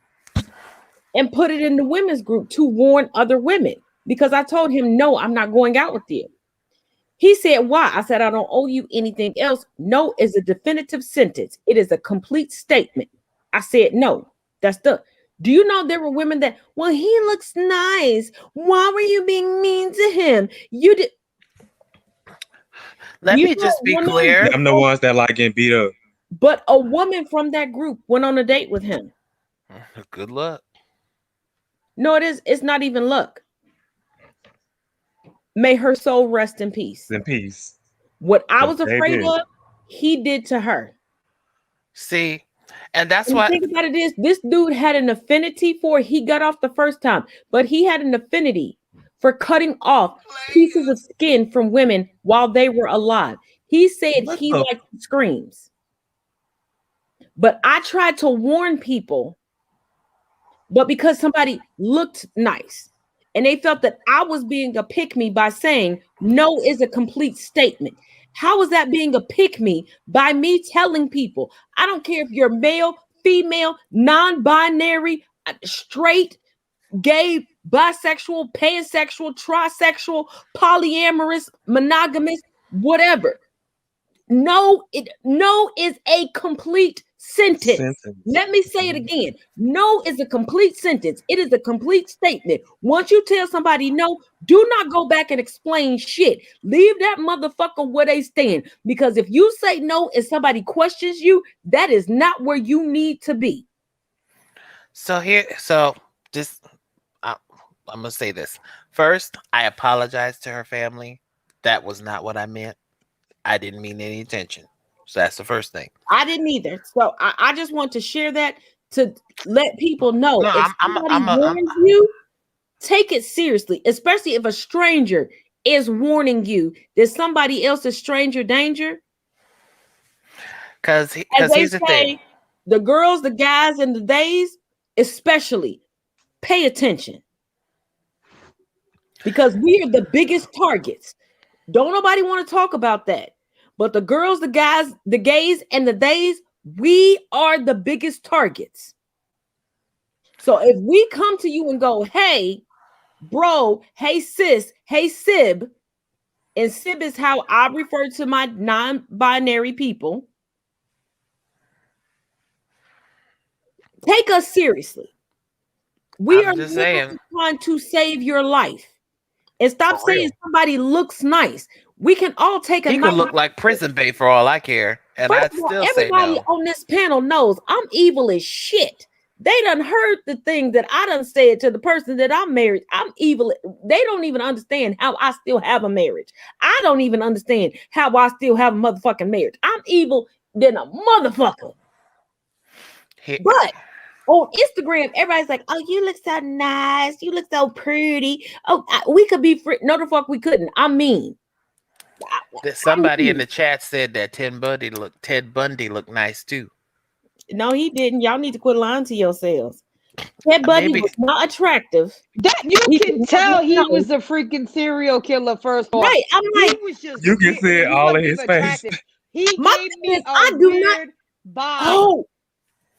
and put it in the women's group to warn other women because I told him, no, I'm not going out with you. He said, why? I said, I don't owe you anything else. No is a definitive sentence. It is a complete statement. I said, no, that's the. Do you know there were women that, well, he looks nice. Why were you being mean to him? You did. Let You me know, just be women, clear. Them the ones that like getting beat up. but a woman from that group went on a date with him. Good luck. No, it is. It's not even luck. May her soul rest in peace. In peace. What I 'Cause was they afraid did. of, he did to her. See, and that's And the why. thing about it is, this dude had an affinity for, he got off the first time, but he had an affinity for cutting off pieces of skin from women while they were alive. He said What he the? liked screams. But I tried to warn people, but because somebody looked nice and they felt that I was being a pick me by saying no is a complete statement. How is that being a pick me by me telling people? I don't care if you're male, female, non binary, straight, gay, bisexual, pansexual, trisexual, polyamorous, monogamous. whatever. No is a complete sentence. Let me say it again. No is a complete sentence. It is a complete statement. Once you tell somebody no, do not go back and explain shit. Leave that motherfucker where they stand. Because if you say no and somebody questions you, that is not where you need to be. So just I'm gonna say this first. I apologize to her family. That was not what I meant. I didn't mean any attention. So that's the first thing. I didn't either. So I just want to share that to let people know. No, if somebody warns you, take it seriously, especially if a stranger is warning you that somebody else is stranger danger. Because here's the thing. The girls, the guys, and the days, especially, pay attention. Because we are the biggest targets. Don't nobody want to talk about that. But the girls, the guys, the gays, and the days, we are the biggest targets. So if we come to you and go, hey, bro, hey, sis, hey, sib, and sib is how I refer to my non-binary people, take us seriously. We are just trying to save your life. And stop saying somebody looks nice. We can all take a He could look like prison bait for all I care. And I'd still say no. Everybody on this panel knows I'm evil as shit. They done heard the thing that I done said to the person that I'm married. I'm evil. They don't even understand how I still have a marriage. I don't even understand how I still have a motherfucking marriage. I'm evil than a motherfucker. But on Instagram, everybody's like, oh, you look so nice. You look so pretty. Oh, we could be free. No, the fuck we couldn't. I mean. Somebody in the chat said that Ted Bundy looked nice too. No, he didn't. Y'all need to quit lying to yourselves. Ted Bundy was not attractive. That you can tell he was a freaking serial killer. First of all, right? I'm like, he was just you can see it all in his face. He gave me a weird vibe. Oh,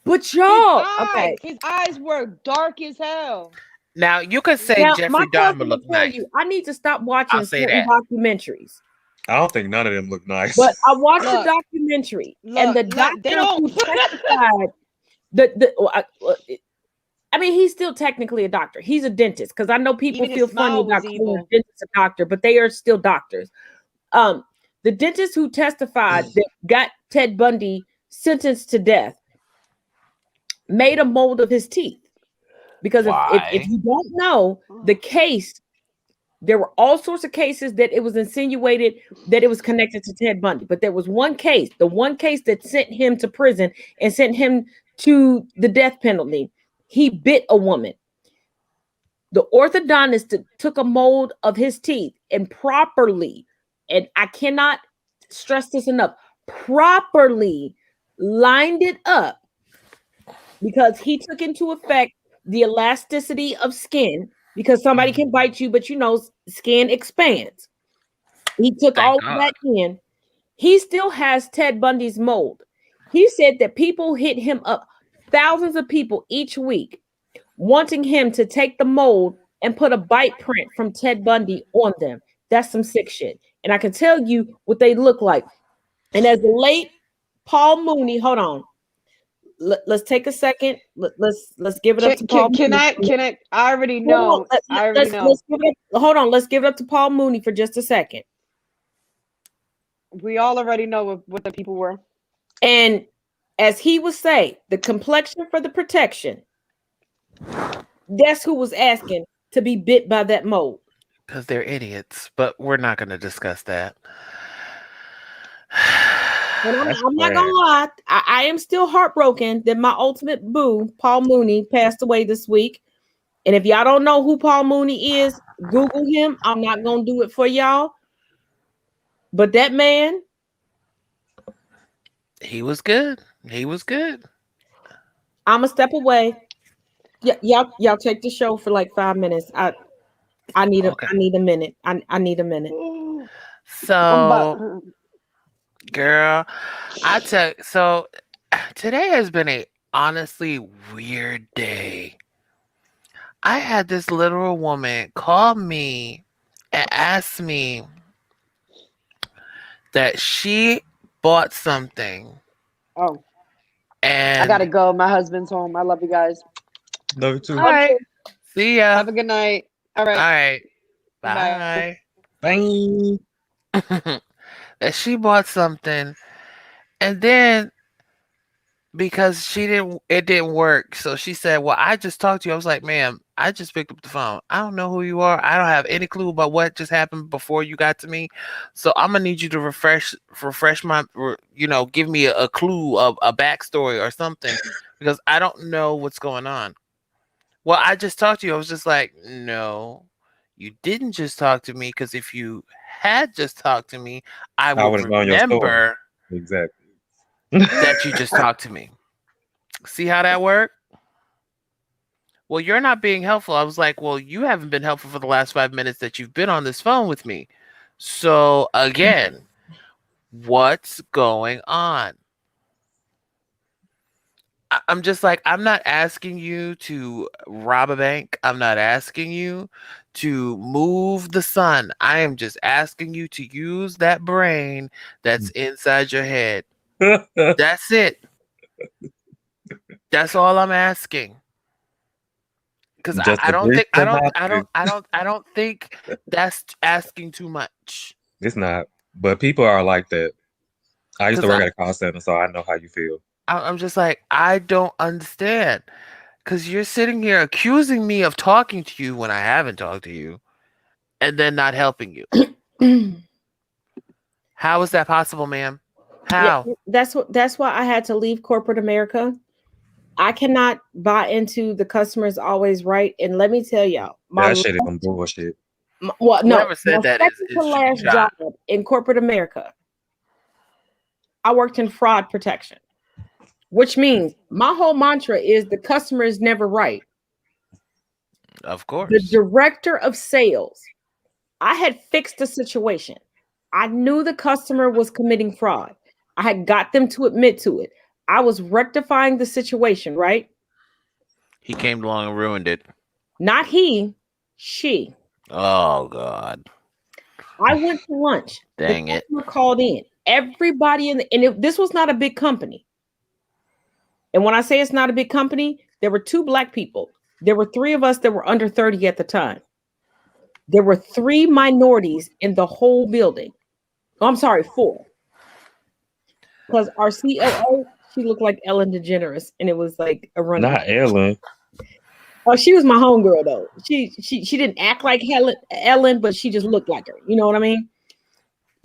but y'all, okay. His eyes were dark as hell. Now you could say Jeffrey Dahmer looked nice. I need to stop watching certain documentaries. I don't think none of them look nice. But I watched the documentary, and the doctor who testified, I mean, he's still technically a doctor. He's a dentist, because I know people feel funny about calling a dentist a doctor, but they are still doctors. The dentist who testified that got Ted Bundy sentenced to death made a mold of his teeth. Because if you don't know the case, there were all sorts of cases that it was insinuated that it was connected to Ted Bundy. But there was one case, the one case that sent him to prison and sent him to the death penalty. He bit a woman. The orthodontist took a mold of his teeth and properly, and I cannot stress this enough, properly lined it up, because he took into effect the elasticity of skin, because somebody can bite you, but skin expands. He took all of that in. He still has Ted Bundy's mold. He said that people hit him up, thousands of people each week, wanting him to take the mold and put a bite print from Ted Bundy on them. That's some sick shit. And I can tell you what they look like. And as the late Paul Mooney, hold on. Let's take a second. Let's give it up to Paul. Can I? I already know. Hold on. Let's give it up to Paul Mooney for just a second. We all already know what the people were. And as he would say, the complexion for the protection. That's who was asking to be bit by that mold. Because they're idiots. But we're not going to discuss that. And I'm not gonna lie, I am still heartbroken that my ultimate boo, Paul Mooney, passed away this week. And if y'all don't know who Paul Mooney is, Google him. I'm not gonna do it for y'all. But that man, he was good. He was good. I'm a step away. Yeah, y'all take the show for like 5 minutes. I need a minute. I need a minute. So. Girl, so today has been a honestly weird day. I had this literal woman call me and ask me, that she bought something Oh, and I gotta go. My husband's home. I love you guys. Love you too. all right. See ya. Have a good night. All All right. right. Bye. Bye. That she bought something and then because it didn't work. So she said, well, I just talked to you. I was like, ma'am, I just picked up the phone. I don't know who you are. I don't have any clue about what just happened before you got to me. So I'm gonna need you to refresh my, give me a clue of a backstory or something because I don't know what's going on. Well, I just talked to you. I was just like, no, you didn't just talk to me because if you had just talked to me, I I would would have known your story. remember Exactly. that you just talked to me. See how that worked? Well, you're not being helpful. I was like, well, you haven't been helpful for the last 5 minutes that you've been on this phone with me. So, again, what's going on? I'm just like, I'm not asking you to rob a bank. I'm not asking you to move the sun. I am just asking you to use that brain that's inside your head. That's it. That's all I'm asking. Because Just I a don't brief think synopsis. I don't think that's asking too much. It's not. But people are like that. I used to Because work at a call center, so I know how you feel. I'm just like, I don't understand. Because you're sitting here accusing me of talking to you when I haven't talked to you, and then not helping you. How is that possible, ma'am? How? Yeah, that's why I had to leave corporate America. I cannot buy into the customer is always right. And let me tell y'all, That shit is some bullshit. well, no, Whoever my said that second to should be last shot. job in corporate America, I worked in fraud protection, which means my whole mantra is the customer is never right. Of The course. director of sales, I had fixed the situation. I knew the customer was committing fraud. I had got them to admit to it. I was rectifying the situation, right? He came along and ruined it. Not he, she. Oh God. I went to lunch. Dang The it. customer called in. Everybody this was not a big company. And when I say it's not a big company, there were 2 Black people. There were 3 of us that were under 30 at the time. There were 3 minorities in the whole building. Oh, I'm sorry, 4. Because our COO, she looked like Ellen DeGeneres, and it was like a running. Not Ellen. Oh, she was my homegirl though. She didn't act like Ellen, but she just looked like her. You know what I mean?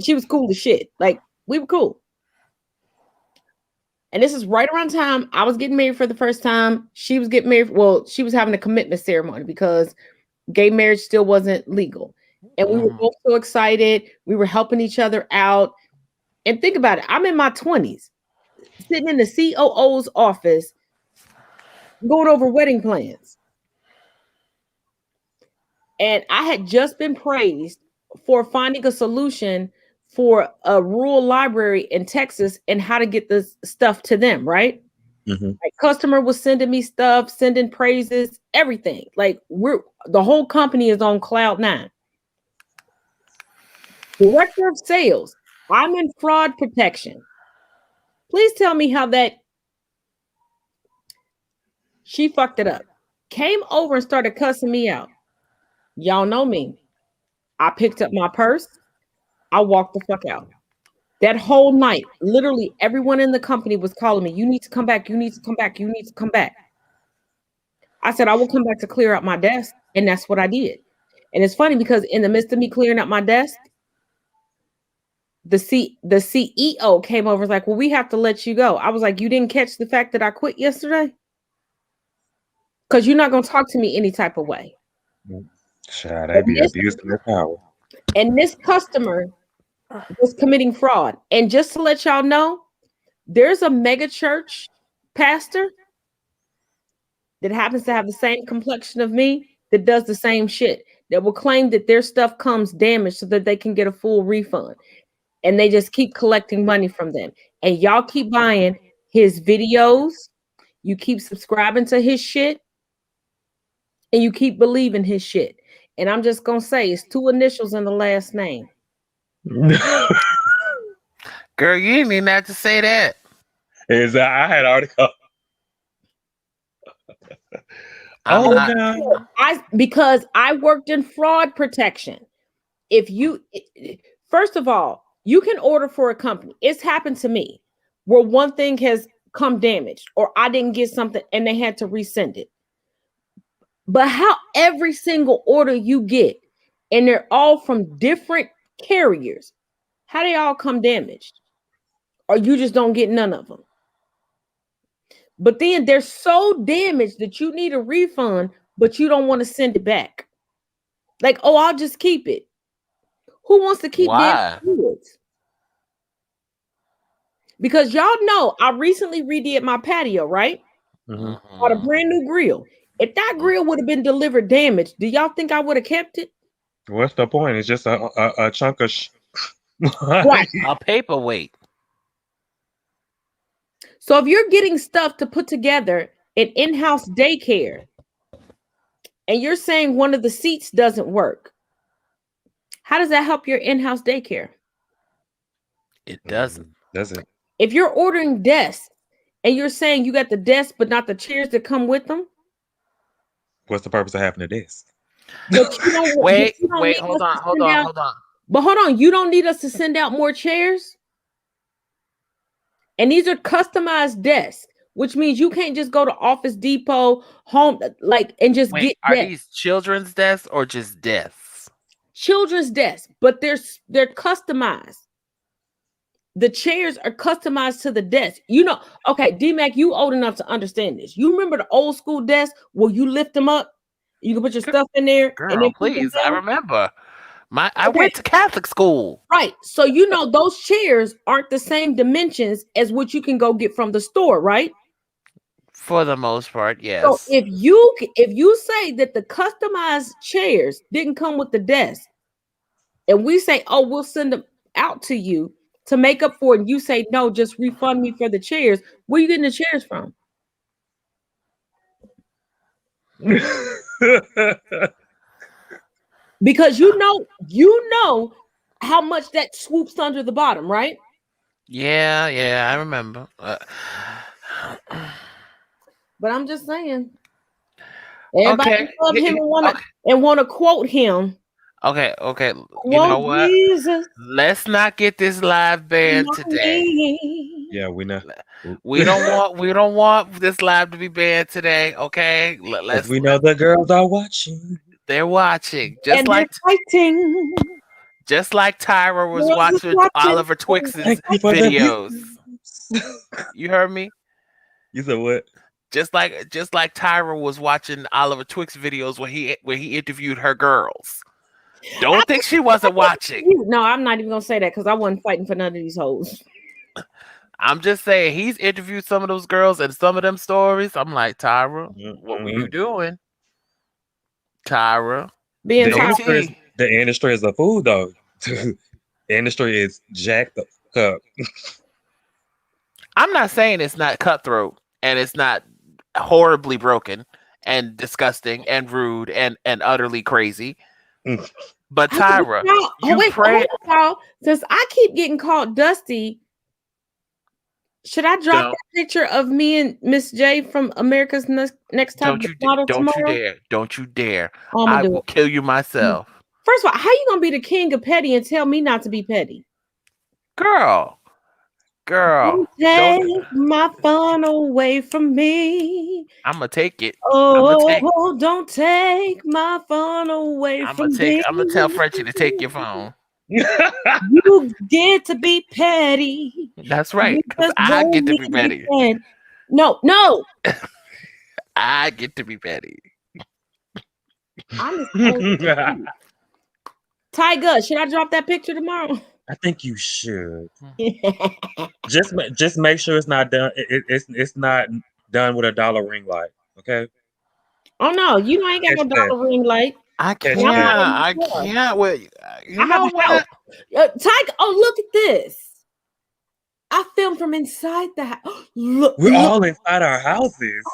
She was cool as shit. Like we were cool. And this is right around time I was getting married for the first time. She was getting married. Well, she was having a commitment ceremony because gay marriage still wasn't legal. And we were both so excited. We were helping each other out. And think about it. I'm in my 20s, sitting in the COO's office, going over wedding plans. And I had just been praised for finding a solution for a rural library in Texas and how to get this stuff to them, right? Mm-hmm. Like customer was sending me stuff, sending praises, everything. Like the whole company is on cloud 9. Director of sales, I'm in fraud protection. Please tell me how that she fucked it up. Came over and started cussing me out. Y'all know me. I picked up my purse. I walked the fuck out. That whole night, literally everyone in the company was calling me, you need to come back, you need to come back, you need to come back. I said, I will come back to clear out my desk. And that's what I did. And it's funny because in the midst of me clearing out my desk, the CEO came over and was like, well, we have to let you go. I was like, you didn't catch the fact that I quit yesterday? Because you're not going to talk to me any type of way. Child, they be abusing their power. And this customer was committing fraud. And just to let y'all know, there's a mega church pastor that happens to have the same complexion of me that does the same shit, that will claim that their stuff comes damaged so that they can get a full refund. And they just keep collecting money from them. And y'all keep buying his videos. You keep subscribing to his shit. And you keep believing his shit. And I'm just going to say it's 2 initials in the last name. Girl, you didn't even have to say that. I had already. I'm Oh not. no! Because I worked in fraud protection. If you first of all, you can order for a company. It's happened to me where one thing has come damaged or I didn't get something and they had to resend it. But how every single order you get, and they're all from different carriers, how they all come damaged? Or you just don't get none of them. But then they're so damaged that you need a refund, but you don't want to send it back. Like, oh, I'll just keep it. Who wants to keep damaged Why? goods? Because y'all know I recently redid my patio, right? Mhm. Bought a brand new grill. If that grill would have been delivered damaged, do y'all think I would have kept it? What's the point? It's just a chunk of. Right. A paperweight. So if you're getting stuff to put together an in-house daycare and you're saying one of the seats doesn't work, how does that help your in-house daycare? It doesn't. Doesn't. If you're ordering desks and you're saying you got the desks but not the chairs that come with them, What's the purpose of having a desk? but you don't Wait, you don't wait, need hold us on, to hold send on, out, hold on. but hold on, you don't need us to send out more chairs? And these are customized desks, which means you can't just go to Office Depot, home, like, and just Wait, get are desks. these children's desks or just desks? Children's desks, but they're customized. The chairs are customized to the desk. You know, okay, D-Mac, you old enough to understand this. You remember the old school desk where you lift them up, you can put your stuff in there, and Girl, then put them please. I down? remember. I Okay, went to Catholic school. right. So you know those chairs aren't the same dimensions as what you can go get from the store, right? For the most part, So yes. if you say that the customized chairs didn't come with the desk, and we say, oh, we'll send them out to you to make up for it, and you say no, just refund me for the chairs, where are you getting the chairs from? Because you know how much that swoops under the bottom, right? Yeah, I remember. But I'm just saying, everybody Okay. love him and want to quote him. Okay. You know Quote what? Jesus. Let's not get this live banned today. Yeah, we know. We don't want this live to be banned today. Okay, Because we know the girls are watching. they're watching, And they're fighting. just like Tyra was Girls is watching watching. Oliver Twix's Thank you for the videos. views. You heard me? You said what? Just like Tyra was watching Oliver Twix videos when he interviewed her girls. Don't think she wasn't watching. No, I'm not even gonna say that because I wasn't fighting for none of these hoes. I'm just saying he's interviewed some of those girls and some of them stories. I'm like, Tyra, what were you doing? Tyra. Being The tired. industry is a fool though. The industry is jacked up. I'm not saying it's not cutthroat and it's not horribly broken and disgusting and rude and utterly crazy. But Tyra, pray. Y'all, since I keep getting called Dusty, should I drop that picture of me and Miss J from America's Next Top Model tomorrow? Don't you dare. I will kill you myself. First of all, how you gonna be the king of petty and tell me not to be petty? Girl. Don't take my fun away from me. I'm gonna take it. Oh, don't take my fun away from me. I'm gonna tell Frenchie to take your phone. You get to be petty. That's right. Because I get to be petty. No. I get to be petty. Tyga, should I drop that picture tomorrow? I think you should. just make sure it's not done. It's not done with a dollar ring light. Okay. Oh no, you know I ain't got no dollar ring light. I can't. Well, you know what? Tyga, oh look at this. I filmed from inside the house. We're all inside our houses.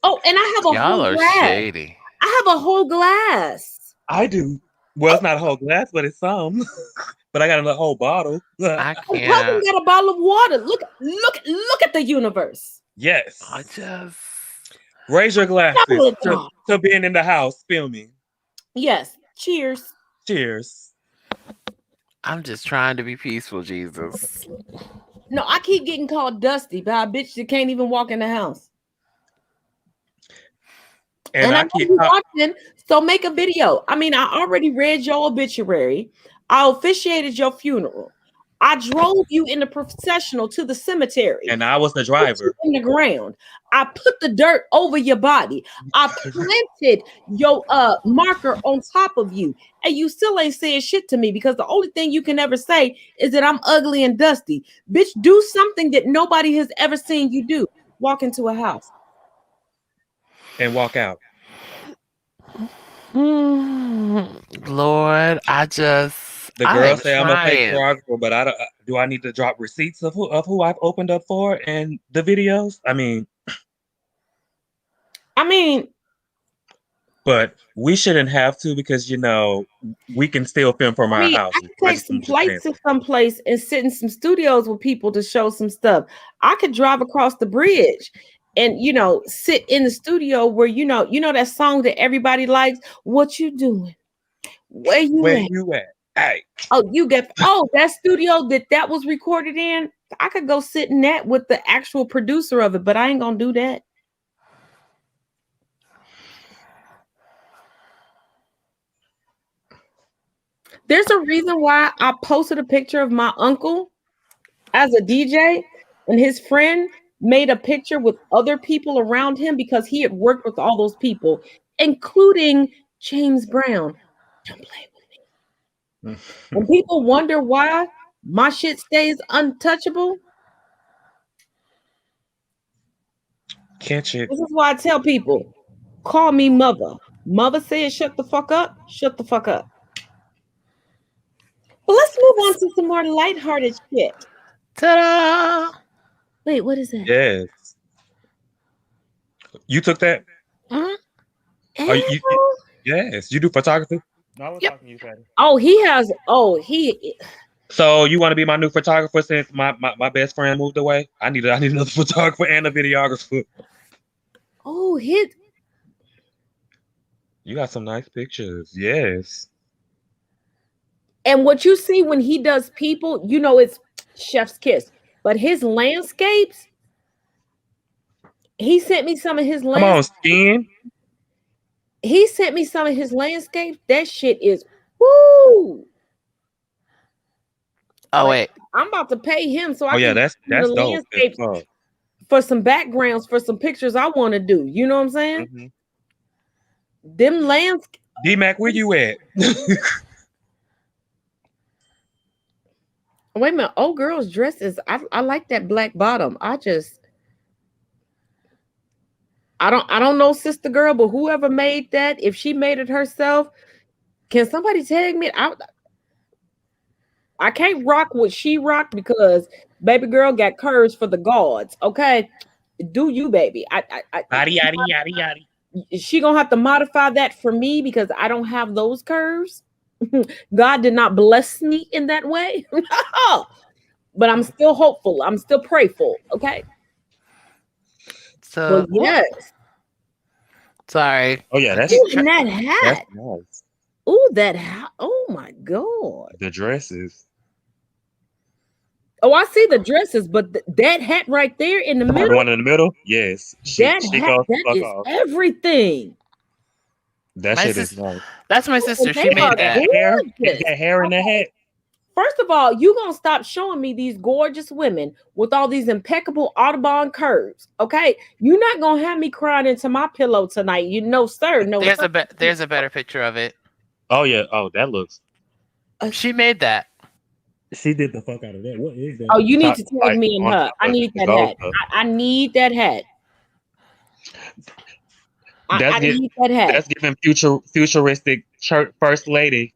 Oh, and I have a Y'all whole are glass. shady. I have a whole glass. I do. Well, it's not a whole glass, but it's some. but I got a whole bottle. I Cousin can't. got a bottle of water. Look at the universe. Yes. I just. Raise your glasses Double it down. to being in the house filming. Yes. Cheers. Cheers. I'm just trying to be peaceful, Jesus. No, I keep getting called Dusty by a bitch that can't even walk in the house. And I know you watching, so make a video. I mean, I already read your obituary. I officiated your funeral. I drove you in the processional to the cemetery. And I was the driver. In the ground. I put the dirt over your body. I planted your marker on top of you. And you still ain't saying shit to me because the only thing you can ever say is that I'm ugly and dusty. Bitch, do something that nobody has ever seen you do. Walk into a house. And walk out. Lord, I just. The girl say I'm a fake choreographer, but I don't. Do I need to drop receipts of who I've opened up for and the videos? I mean, but we shouldn't have to because we can still film from our house. I can take some flights to someplace and sit in some studios with people to show some stuff. I could drive across the bridge and sit in the studio where you know that song that everybody likes. What you doing? Where you at? Hey. That studio that was recorded in. I could go sit in that with the actual producer of it, but I ain't gonna do that. There's a reason why I posted a picture of my uncle as a DJ, and his friend made a picture with other people around him because he had worked with all those people, including James Brown. Don't play with me. When people wonder why my shit stays untouchable, catch it. This is why I tell people, call me mother. Mother says shut the fuck up, shut the fuck up. But let's move on to some more lighthearted shit. Ta-da! Wait, what is that? Yes. You took that? Huh? Yes. You do photography? No, I was talking to you, Fatty. Oh, he has. Oh, he. So you want to be my new photographer since my best friend moved away? I need another photographer and a videographer. Oh, You got some nice pictures. Yes. And what you see when he does people, it's chef's kiss. But his landscapes, he sent me some of his landscapes. Come on, Skin. He sent me some of his landscapes. That shit is woo. Oh, wait. I'm about to pay him so I can that's the dope. landscapes for some backgrounds for some pictures I want to do. You know what I'm saying? Mm-hmm. Them landscapes. D-Mac, where you at? Wait a minute. Old girl's dress is I like that black bottom. I don't know sister girl, but whoever made that, if she made it herself, can somebody tag me? I can't rock what she rocked because baby girl got curves for the gods. Okay, do you, baby? Yaddy. She gonna have to modify that for me because I don't have those curves. God did not bless me in that way. But I'm still hopeful. I'm still prayerful. Okay. So yes. Sorry. Oh yeah, that's that hat. That's nice. Ooh, that hat. Oh my God. The dresses. Oh, I see the dresses, but that hat right there in the middle. The one in the middle? Yes. That is everything. That shit is nice. That's my sister. She made that. Got hair in the hat. First of all, you gonna stop showing me these gorgeous women with all these impeccable Audubon curves, okay? You're not gonna have me crying into my pillow tonight. Sir. No. There's a better picture of it. Oh yeah. Oh, that looks. She made that. She did the fuck out of that. What is that? Oh, you need to tag me and her. I need that hat. I need that hat. I need that hat. That's giving futuristic church first lady.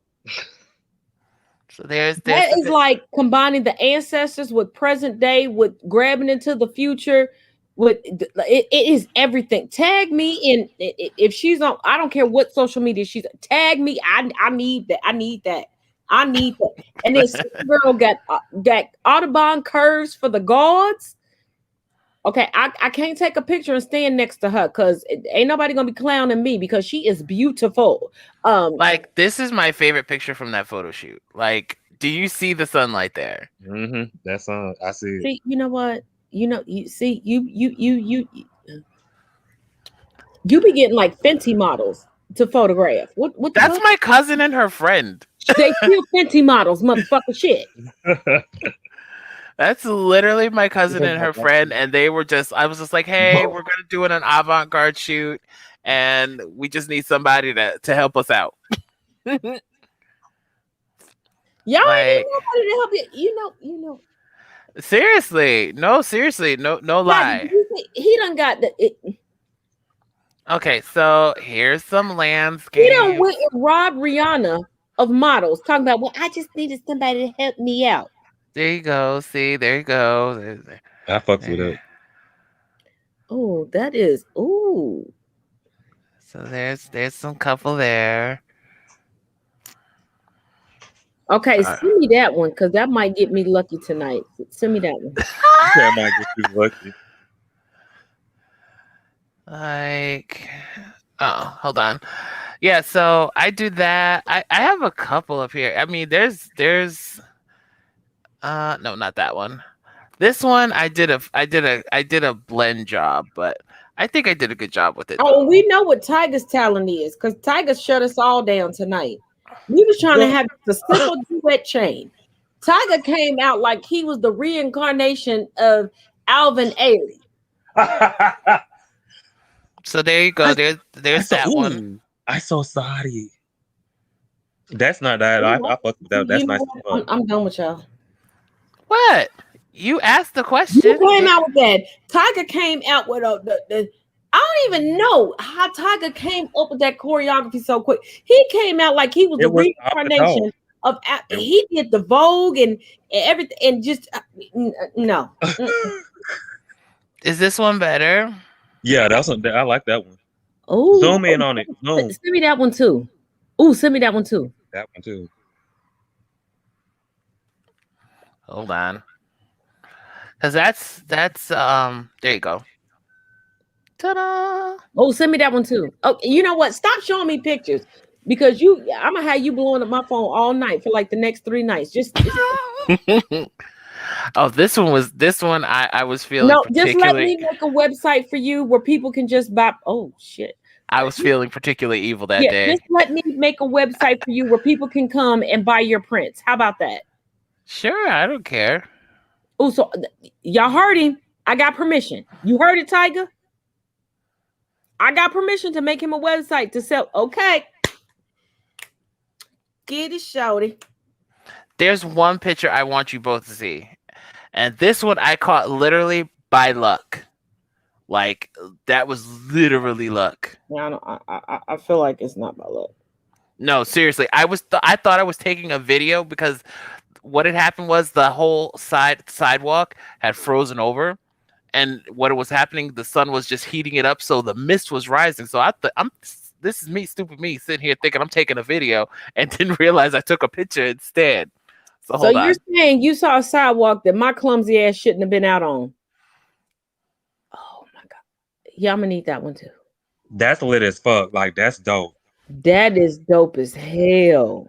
So that is like combining the ancestors with present day, with grabbing into the future. With it is everything. Tag me in if she's on. I don't care what social media she's. Tag me. I need that. I need that. I need that. And then girl got Audubon curves for the guards. Okay, I can't take a picture and stand next to her because ain't nobody gonna be clowning me because she is beautiful. Like, this is my favorite picture from that photo shoot. Like, do you see the sunlight there? Mm-hmm. That's I see it. See, you know what? You see, you be getting like Fenty models to photograph. What the That's fuck? my cousin and her friend. They still Fenty models, motherfucker shit. That's literally my cousin and her friend, and I was just like, hey, we're gonna do an avant-garde shoot, and we just need somebody to help us out. Y'all ain't Like, need nobody to help you. You know. seriously, no lie. He done got Okay, so here's some he landscape. done went and robbed Rihanna of models, talking about, well, I just needed somebody to help me out. There you go. See, there you go. I fucks with it. Oh, that is ooh. So there's some couple there. Okay, send me that one because that might get me lucky tonight. Send me that one. That might get you lucky. Like, oh, hold on. Yeah, so I do that. I have a couple up here. I mean, there's no, not that one. This one I did a blend job, but I think I did a good job with it. Oh, though. we know what Tiger's talent is because Tiger shut us all down tonight. We was trying to have the simple duet chain. Tiger came out like he was the reincarnation of Alvin Ailey. So there you go. There's that one. I so sorry. That's not that. I fucked with that. That's nice. I'm done with y'all. What? You asked the question. You came out with that. Tiger came out with I don't even know how Tiger came up with that choreography so quick. He came out like he was the reincarnation of. He did the Vogue and everything, and just no. Is this one better? Yeah, I like that one. Oh, zoom in on it. Zoom. Send me that one too. Oh, send me that one too. That one too. Hold on. Because that's there you go. Ta-da! Oh, send me that one too. Oh, you know what? Stop showing me pictures because I'm gonna have you blowing up my phone all night for like the next 3 nights. Just oh, this one I was feeling. No, just let me make a website for you where people can just buy. Oh shit! I was feeling particularly evil that day. Just let me make a website for you where people can come and buy your prints. How about that? Sure, I don't care. Oh, so y'all heard him. I got permission. You heard it, Tiger? I got permission to make him a website to sell. Okay. Get it, shorty. There's one picture I want you both to see. And this one I caught literally by luck. Like, that was literally luck. Yeah, I feel like it's not by luck. No, seriously. I thought I was taking a video because what had happened was the whole sidewalk had frozen over. And what was happening, the sun was just heating it up, so the mist was rising. So this is me, stupid me, sitting here thinking I'm taking a video and didn't realize I took a picture instead. So you're saying you saw a sidewalk that my clumsy ass shouldn't have been out on? Oh my god! Yeah, I'm gonna need that one too. That's lit as fuck. Like, that's dope. That is dope as hell.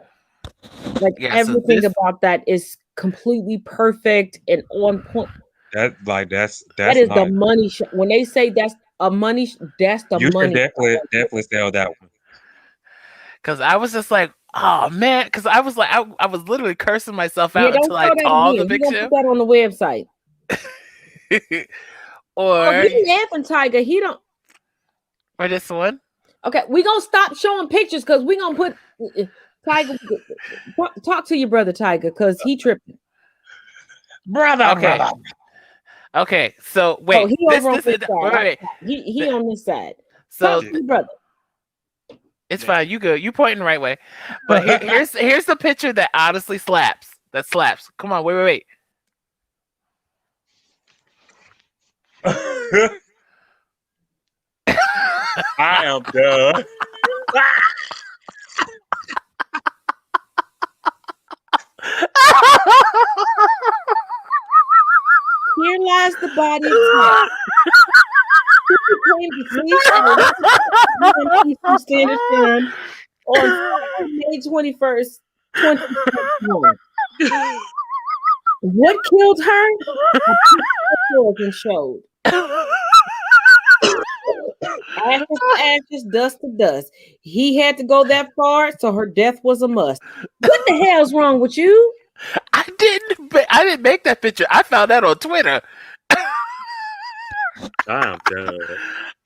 Like, everything about that is completely perfect and on point. That is nice. The money when they say that's a money, that's the you money. You can definitely sell that one. Because I was just like, oh man, because I was like, I was literally cursing myself out until I saw the picture. You put that on the website. Or he laughing, Tiger. He don't. Or this one. Okay, we gonna stop showing pictures because we gonna put Tiger. Talk to your brother, Tiger, because he tripping. Brother. Okay, so wait. He over on this side. He on this side. So talk to your brother. It's fine. You good. You pointing the right way. But here's the picture that honestly slaps. That slaps. Come on, wait. I am done. analyzed the body of Ted. He became deceased at Eastern Standard Time on Friday, May 21st, 2021. What killed her? And showed. Ashes to ashes, dust to dust. He had to go that far, so her death was a must. What the hell's wrong with you? I didn't make that picture. I found that on Twitter. I'm done.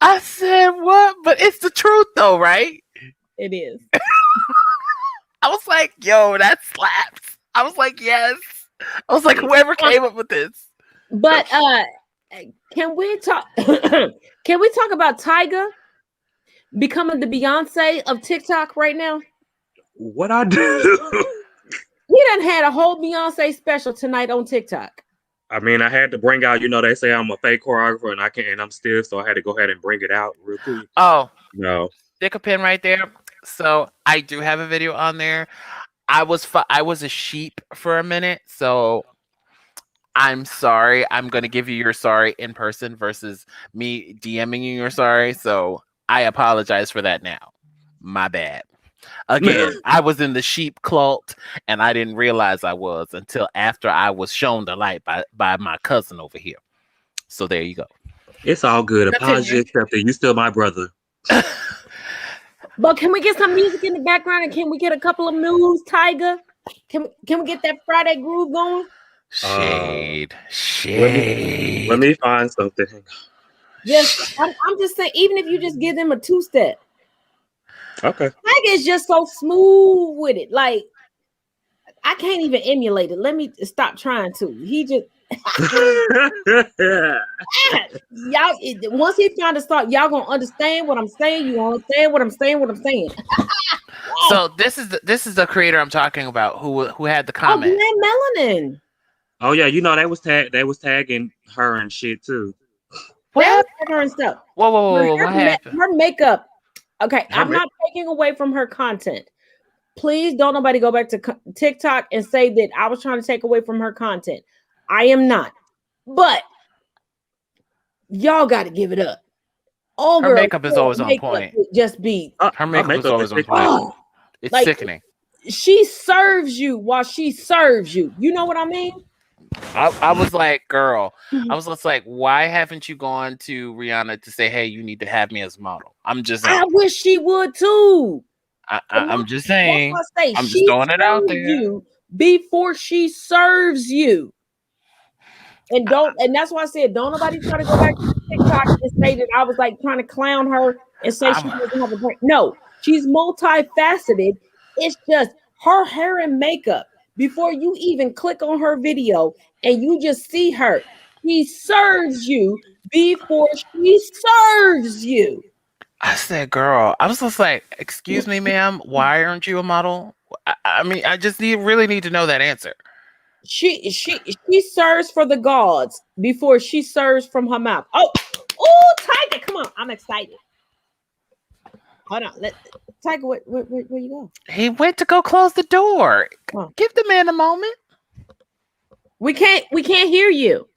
I said what? But it's the truth though, right? It is. I was like, yo, that slaps. I was like, yes. I was like, whoever came up with this. But can we talk about Tyga becoming the Beyonce of TikTok right now? What I do? He done had a whole Beyonce special tonight on TikTok. I mean, I had to bring out, they say I'm a fake choreographer and I'm stiff, so I had to go ahead and bring it out real quick. Oh, no. Stick a pin right there. So I do have a video on there. I was a sheep for a minute, so I'm sorry. I'm going to give you your sorry in person versus me DMing you your sorry. So I apologize for that now. My bad. Again, I was in the sheep cult and I didn't realize I was until after I was shown the light by my cousin over here. So there you go. It's all good. Apology accepted. You still my brother. But can we get some music in the background and can we get a couple of moves, Tyga? Can we get that Friday groove going? Shade. Let me find something. Yes, I'm just saying, even if you just give them a two-step. Okay. Tyga is just so smooth with it. Like, I can't even emulate it. Let me stop trying to. He just y'all, once he found a start, y'all gonna understand what I'm saying. You understand what I'm saying. So this is the creator I'm talking about who had the comment. Oh, Melanin. Oh yeah, they was tagging her and shit too. What? Her and stuff. Whoa, what happened? Her makeup. Okay, I'm not taking away from her content. Please don't nobody go back to TikTok and say that I was trying to take away from her content. I am not. But y'all got to give it up. Her makeup is always on point. Just be. Her makeup is always on point. It's sickening. She serves you while she serves you. You know what I mean? I was like, girl, I was just like, why haven't you gone to Rihanna to say, hey, you need to have me as a model? I'm just saying. I wish she would too. I'm just saying. I'm just throwing it out there. You before she serves you. And that's why I said, don't nobody try to go back to TikTok and say that I was like trying to clown her and say she doesn't have a brain. No, she's multifaceted. It's just her hair and makeup. Before you even click on her video and you just see her, she serves you before she serves you. I said, girl, I was just like, excuse me, ma'am, why aren't you a model? I mean, I just really need to know that answer. She serves for the gods before she serves from her mouth. Oh, Tyga, come on. I'm excited. Hold on. Tyga, where you go? He went to go close the door. Oh. Give the man a moment. We can't hear you.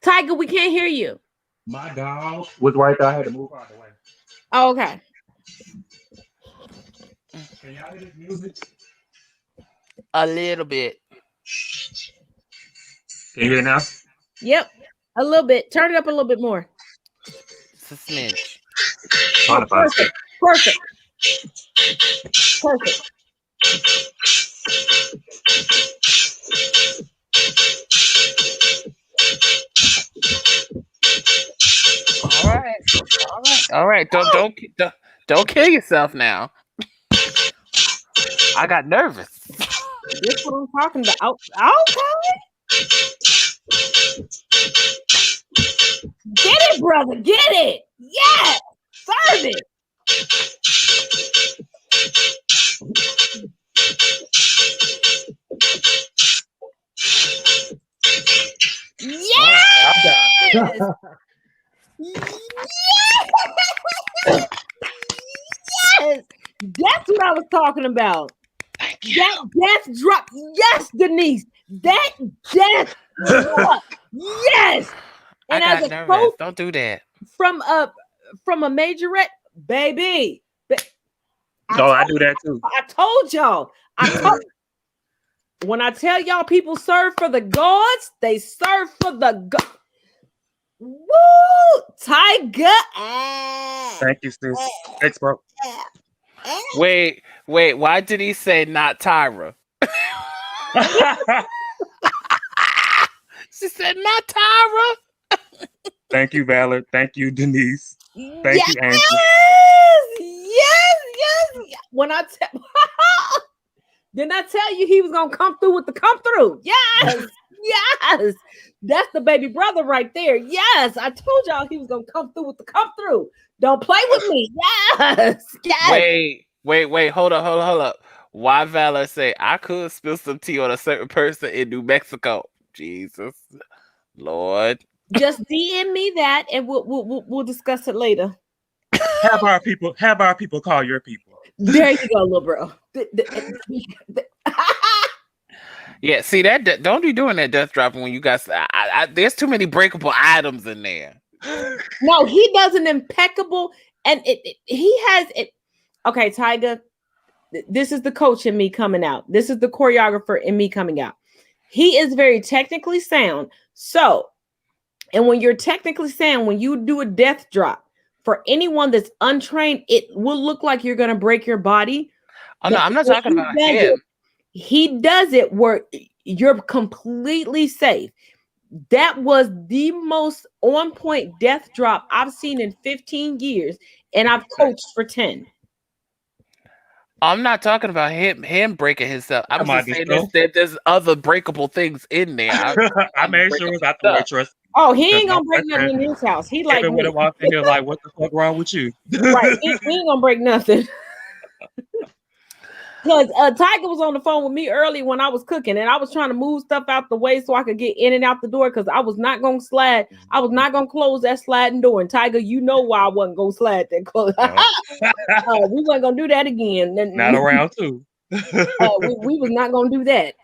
Tyga, we can't hear you. My dog was right there. I had to move out of the way. Oh, okay. Can y'all hear this music? A little bit. Can you hear now? Yep. A little bit. Turn it up a little bit more. It's a smidge. Oh, perfect. All right. Don't kill yourself now. I got nervous. That's what I'm talking about. Okay. Get it, brother. Get it. Yeah. Serve it. Yes. Yes. That's what I was talking about. That death drop. Yes, Denise. That death drop Yes. And I as got a nervous. coach Don't do that. from a majorette, baby. I do that too. I told y'all. When I tell y'all people serve for the gods, they serve for the god. Woo! Tiger. Thank you, sis. Thanks, bro. Wait. Why did he say not Tyra? She said not Tyra. Thank you, Valor. Thank you, Denise. Thank you, Angel. Yes. When I tell didn't I tell you he was gonna come through with the come through? Yes. That's the baby brother right there. Yes, I told y'all he was gonna come through with the come through. Don't play with me. Yes. Wait. Hold up. Why Valor say I could spill some tea on a certain person in New Mexico? Jesus, Lord. Just DM me that, and we'll discuss it later. Have our people call your people. There you go, little bro. Yeah, see that don't be doing that death dropping when you guys. There's too many breakable items in there. No, he does an impeccable, and he has it. Okay, Tyga, this is the coach in me coming out. This is the choreographer in me coming out. He is very technically sound. So, and when you're technically sound, when you do a death drop, for anyone that's untrained, it will look like you're going to break your body. Oh no, I'm not talking about him. He does it where you're completely safe. That was the most on point death drop I've seen in 15 years, and I've coached for 10. I'm not talking about him breaking himself. I'm just saying there's other breakable things in there. I made sure it was out the way, trust. Oh, he ain't gonna break nothing in his house. He like would have walked in here like, what the fuck wrong with you? Right, he ain't gonna break nothing. Because Tiger was on the phone with me early when I was cooking, and I was trying to move stuff out the way so I could get in and out the door because I was not going to slide. I was not going to close that sliding door. And Tiger, you know why I wasn't going to slide that close. We weren't going to do that again. Not around two. we was not going to do that.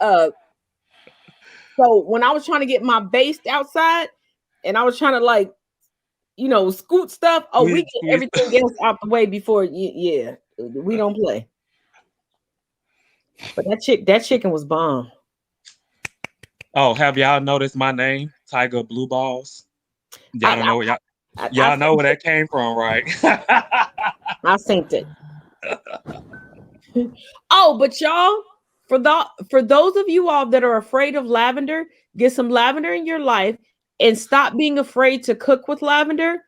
So when I was trying to get my baste outside, and I was trying to scoot stuff. Oh, we get everything else out the way before. Yeah, we don't play. But that chicken was bomb. Oh, have y'all noticed my name, Tiger Blue Balls? Y'all don't know where y'all know where that came from, right? I synced it. Oh, but y'all, for those of you all that are afraid of lavender, get some lavender in your life and stop being afraid to cook with lavender.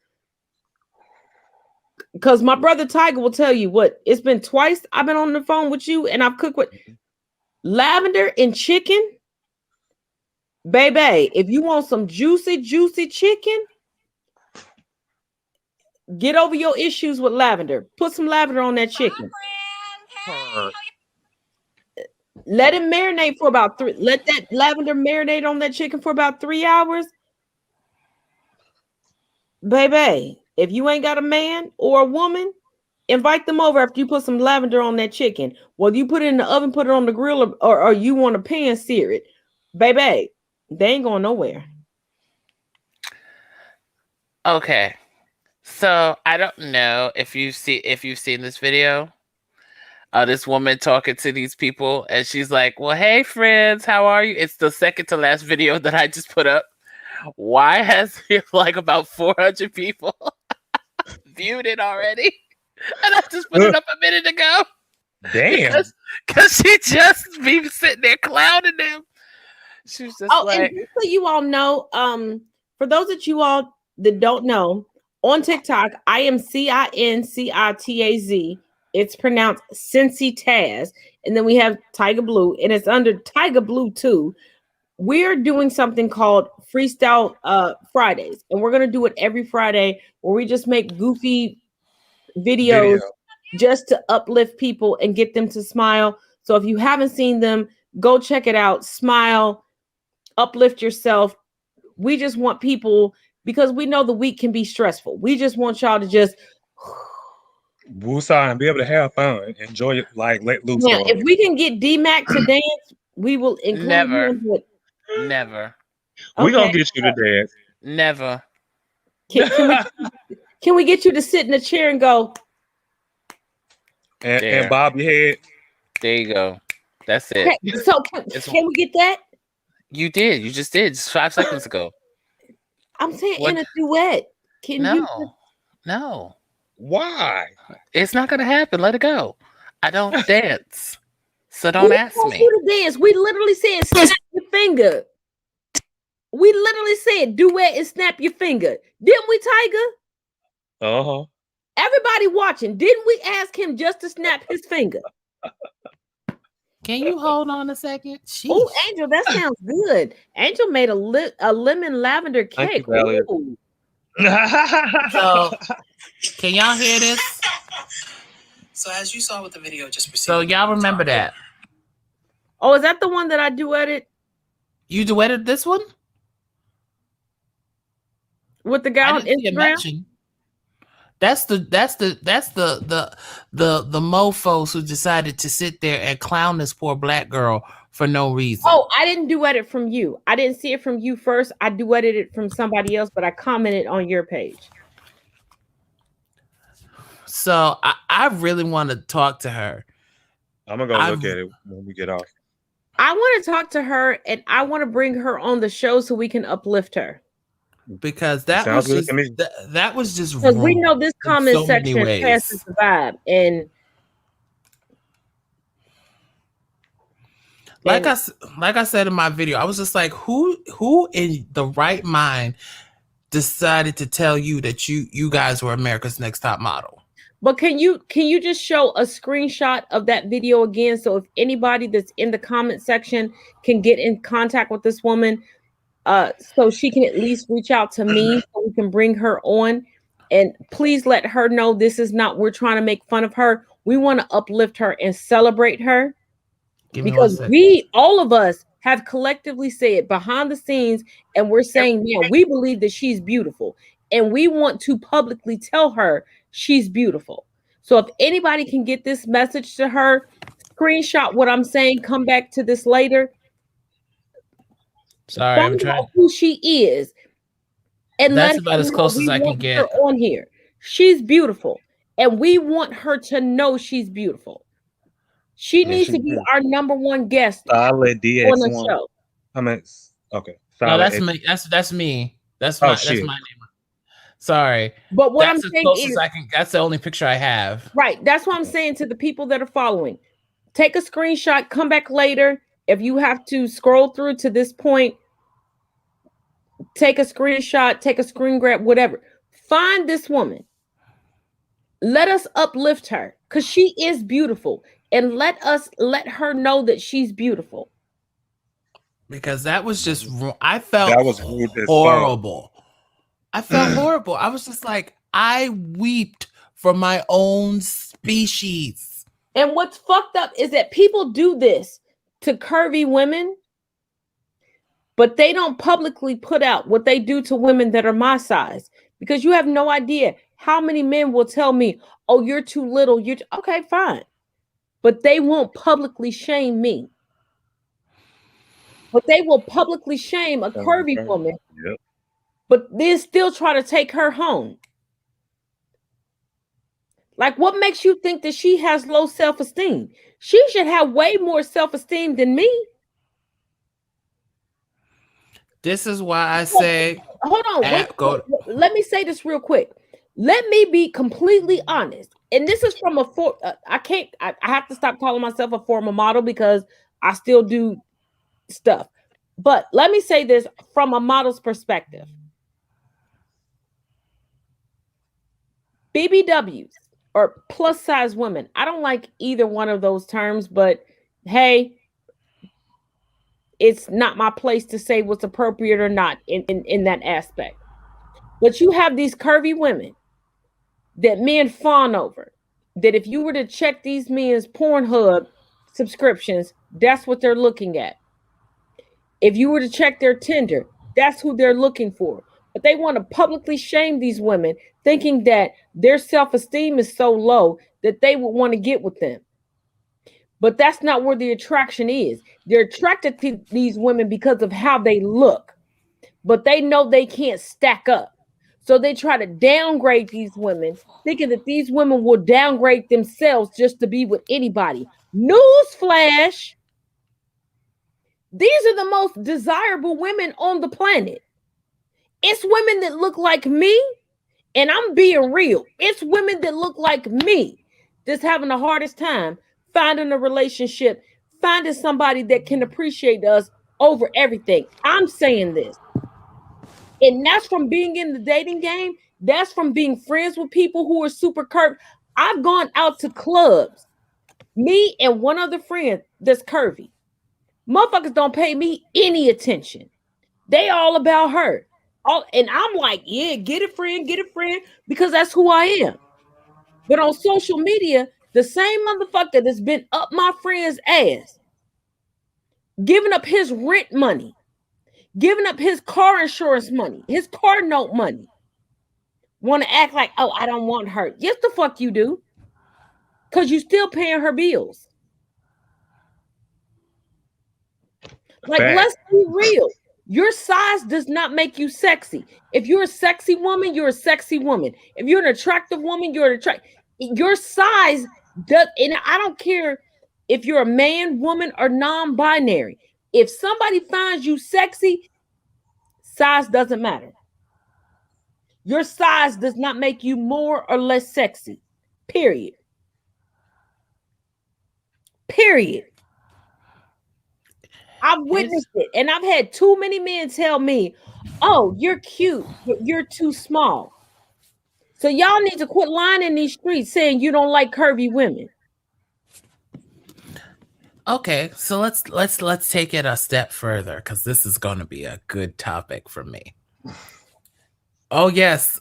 Because my brother Tiger will tell you what, it's been twice I've been on the phone with you and I've cooked with lavender and chicken. Baby, if you want some juicy chicken, get over your issues with lavender. Put some lavender on that chicken. Let it marinate for about 3. Let that lavender marinate on that chicken for about 3 hours. Baby, if you ain't got a man or a woman, invite them over after you put some lavender on that chicken. Whether you put it in the oven, put it on the grill, or you want to pan sear it. Baby, they ain't going nowhere. Okay. So I don't know if you've seen this video. This woman talking to these people, and she's like, "Well, hey friends, how are you?" It's the second to last video that I just put up. Why has like about 400 people viewed it already? And I just put it up a minute ago. Damn. Because she just be sitting there clowning them. She was just like, and so you all know, for those of you all that don't know, on TikTok, I am CINCITAZ. It's pronounced Cincy Taz. And then we have Tiger Blue, and it's under Tiger Blue 2. We're doing something called Freestyle Fridays, and we're going to do it every Friday where we just make goofy videos just to uplift people and get them to smile. So if you haven't seen them, go check it out. Smile, uplift yourself. We just want people, because we know the week can be stressful. We just want y'all to just woosah and be able to have fun, enjoy it, like let loose. If we can get D-Mac to dance, we will include never. him with Never. We gonna Okay. get you to dance. Never. Can we get you to sit in a chair and go? and There. bob your head. There you go. That's it. Okay, so can we get that? You did. You just did. Just 5 seconds ago. I'm saying What? in a duet. Can you? No. Why? It's not gonna happen. Let it go. I don't dance. So We don't ask want me. you to dance. We literally said snap your finger. We literally said duet and snap your finger. Didn't we, Tiger? Uh-huh. Everybody watching, didn't we ask him just to snap his finger? Can you hold on a second? Oh, Sheesh. Angel, that sounds good. Angel made a lemon lavender Thank you, cake. Valerie. Ooh. So can y'all hear this? So as you saw with the video just So preceding, y'all remember that? Oh, is that the one that I duetted You duetted this one? with the guy I on didn't see a Instagram? mention. That's the mofos who decided to sit there and clown this poor black girl for no reason. Oh, I didn't duet it from you. I didn't see it from you first. I duetted it from somebody else, but I commented on your page. So I really want to talk to her. I'm gonna go look at it when we get off. I want to talk to her and I want to bring her on the show so we can uplift her. Because that was Sounds good just to me. that was just Because we wrong know this in comment so many section ways. passes the vibe. And Like I said in my video, I was just like, who in the right mind decided to tell you that you guys were America's Next Top Model? But can you just show a screenshot of that video again? So if anybody that's in the comment section can get in contact with this woman, so she can at least reach out to me so we can bring her on. And please let her know this is not, we're trying to make fun of her. We want to uplift her and celebrate her. Because we, all of us, have collectively said behind the scenes, and we're saying, yeah, we believe that she's beautiful. And we want to publicly tell her she's beautiful. So if anybody can get this message to her, screenshot what I'm saying, come back to this later. Sorry, I'm Find trying. out who she is. And That's let about her as know close we as I can want get. her on here. She's beautiful. And we want her to know she's beautiful. She Yeah, needs she to be is. our number one guest Solid on the DX1. show. I mean, okay. No, Solid that's X- me. That's me. That's Oh, my that's shit. my name. Sorry. But what That's I'm as saying close is, as I can. That's the only picture I have. right, that's what I'm saying to the people that are following. Take a screenshot, come back later. If you have to scroll through to this point, take a screenshot, take a screen grab, whatever. Find this woman. Let us uplift her because she is beautiful. And let her know that she's beautiful. Because that was just wrong. I felt That was rude as fuck. horrible. I felt horrible. I was just like, I weeped for my own species. And what's fucked up is that people do this to curvy women, but they don't publicly put out what they do to women that are my size, because you have no idea how many men will tell me, oh, you're too little. Okay, fine. But they won't publicly shame me. But they will publicly shame a curvy woman. Yep. But then still try to take her home. Like, what makes you think that she has low self-esteem? She should have way more self-esteem than me. This is why I say, hold on, let me say this real quick. Let me be completely honest. And this is from I have to stop calling myself a former model because I still do stuff. But let me say this from a model's perspective. BBWs or plus size women. I don't like either one of those terms, but hey, it's not my place to say what's appropriate or not in that aspect. But you have these curvy women that men fawn over, that if you were to check these men's Pornhub subscriptions, that's what they're looking at. If you were to check their Tinder, that's who they're looking for. But they want to publicly shame these women, thinking that their self-esteem is so low that they would want to get with them. But that's not where the attraction is. They're attracted to these women because of how they look. but they know they can't stack up. So they try to downgrade these women, thinking that these women will downgrade themselves just to be with anybody. Newsflash, these are the most desirable women on the planet. It's women that look like me, and I'm being real. It's women that look like me that's having the hardest time finding a relationship, finding somebody that can appreciate us over everything. I'm saying this. And that's from being in the dating game. That's from being friends with people who are super curvy. I've gone out to clubs, me and one other friend that's curvy. Motherfuckers don't pay me any attention. They all about her. And I'm like, yeah, get a friend, because that's who I am. But on social media, the same motherfucker that's been up my friend's ass, giving up his rent money, giving up his car insurance money, his car note money, want to act like, oh, I don't want her. Yes, the fuck you do. Because you still paying her bills. Like, let's be real. Your size does not make you sexy. If you're a sexy woman, you're a sexy woman. If you're an attractive woman, you're an attractive. Your size does, and I don't care if you're a man, woman, or non-binary. If somebody finds you sexy, size doesn't matter. Your size does not make you more or less sexy. Period. Period. I've witnessed it, and I've had too many men tell me, oh, you're cute, but you're too small. So y'all need to quit lying in these streets saying you don't like curvy women. Okay, so let's take it a step further, because this is going to be a good topic for me. Oh yes,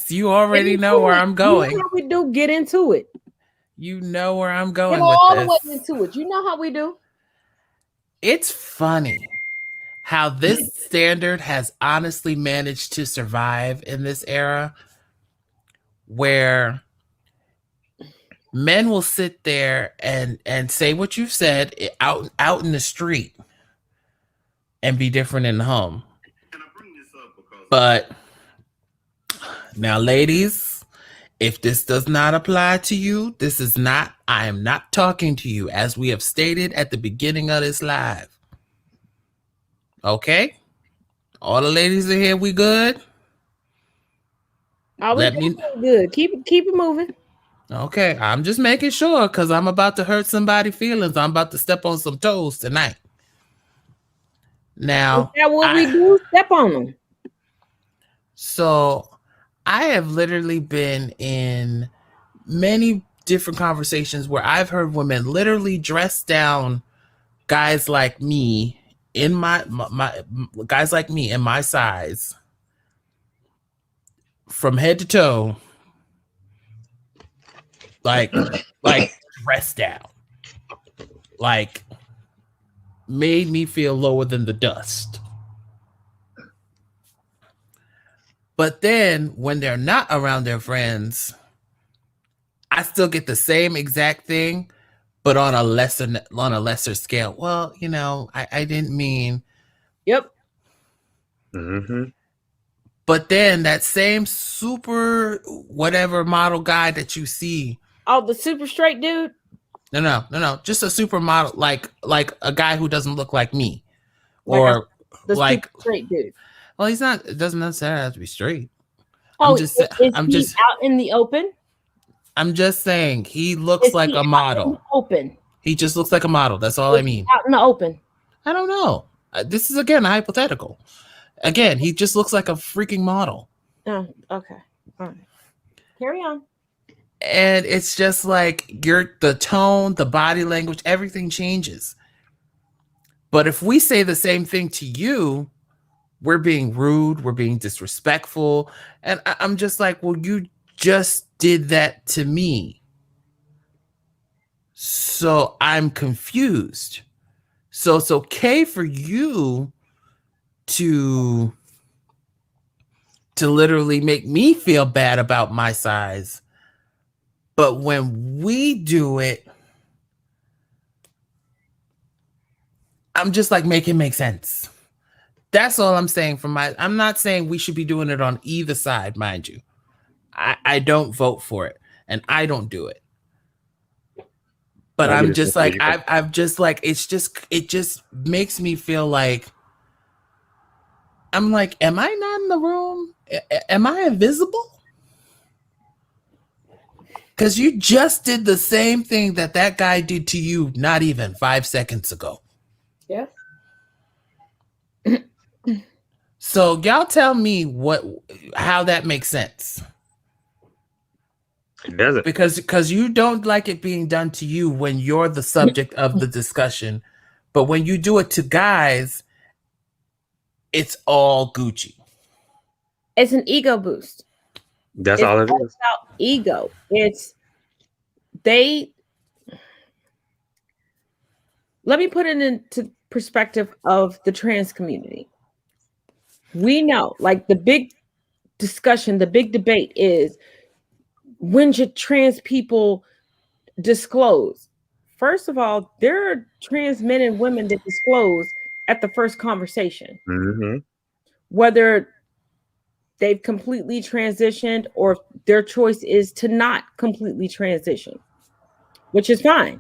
you already know where I'm going. You know how we do. Get into it. You know where I'm going Get with all this. the way into it. You know how we do. It's funny how this standard has honestly managed to survive in this era, where men will sit there and say what you've said out in the street and be different in the home. But now, ladies, if this does not apply to you, I am not talking to you, as we have stated at the beginning of this live. Okay? All the ladies in here, we good? Good. Keep it moving. Okay, I'm just making sure, because I'm about to hurt somebody's feelings. I'm about to step on some toes tonight. Now, is that what we do? Step on them. So I have literally been in many different conversations where I've heard women literally dress down guys like me in my guys like me in my size from head to toe, like dressed down, like made me feel lower than the dust. But then when they're not around their friends, I still get the same exact thing, but on a lesser scale. Well, I didn't mean. Yep. Mm-hmm. But then that same super whatever model guy that you see. Oh, the super straight dude? No. Just a super model, like a guy who doesn't look like me. Or the like super straight dude. Well, he's not. It doesn't necessarily have to be straight. Oh, is he out in the open? I'm just saying he looks like a model. Open. He just looks like a model. That's all I mean. Out in the open. I don't know. This is again a hypothetical. Again, he just looks like a freaking model. Oh, okay. All right. Carry on. And it's just like the tone, the body language, everything changes. But if we say the same thing to you, we're being rude, we're being disrespectful. And I'm just like, well, you just did that to me. So I'm confused. So it's okay for you to literally make me feel bad about my size. But when we do it, I'm just like, make it make sense. That's all I'm saying. I'm not saying we should be doing it on either side, mind you. I don't vote for it, and I don't do it. But I'm just like, I've just like, it just makes me feel like, I'm like, am I not in the room? Am I invisible? Because you just did the same thing that guy did to you not even 5 seconds ago. Yeah. So y'all tell me how that makes sense. It doesn't. Because you don't like it being done to you when you're the subject of the discussion. But when you do it to guys, it's all Gucci. It's an ego boost. That's all it is. It's about ego. Let me put it into perspective of the trans community. We know, like, the big discussion, the big debate is, when should trans people disclose? First of all, there are trans men and women that disclose at the first conversation. Mm-hmm. Whether they've completely transitioned or their choice is to not completely transition, which is fine.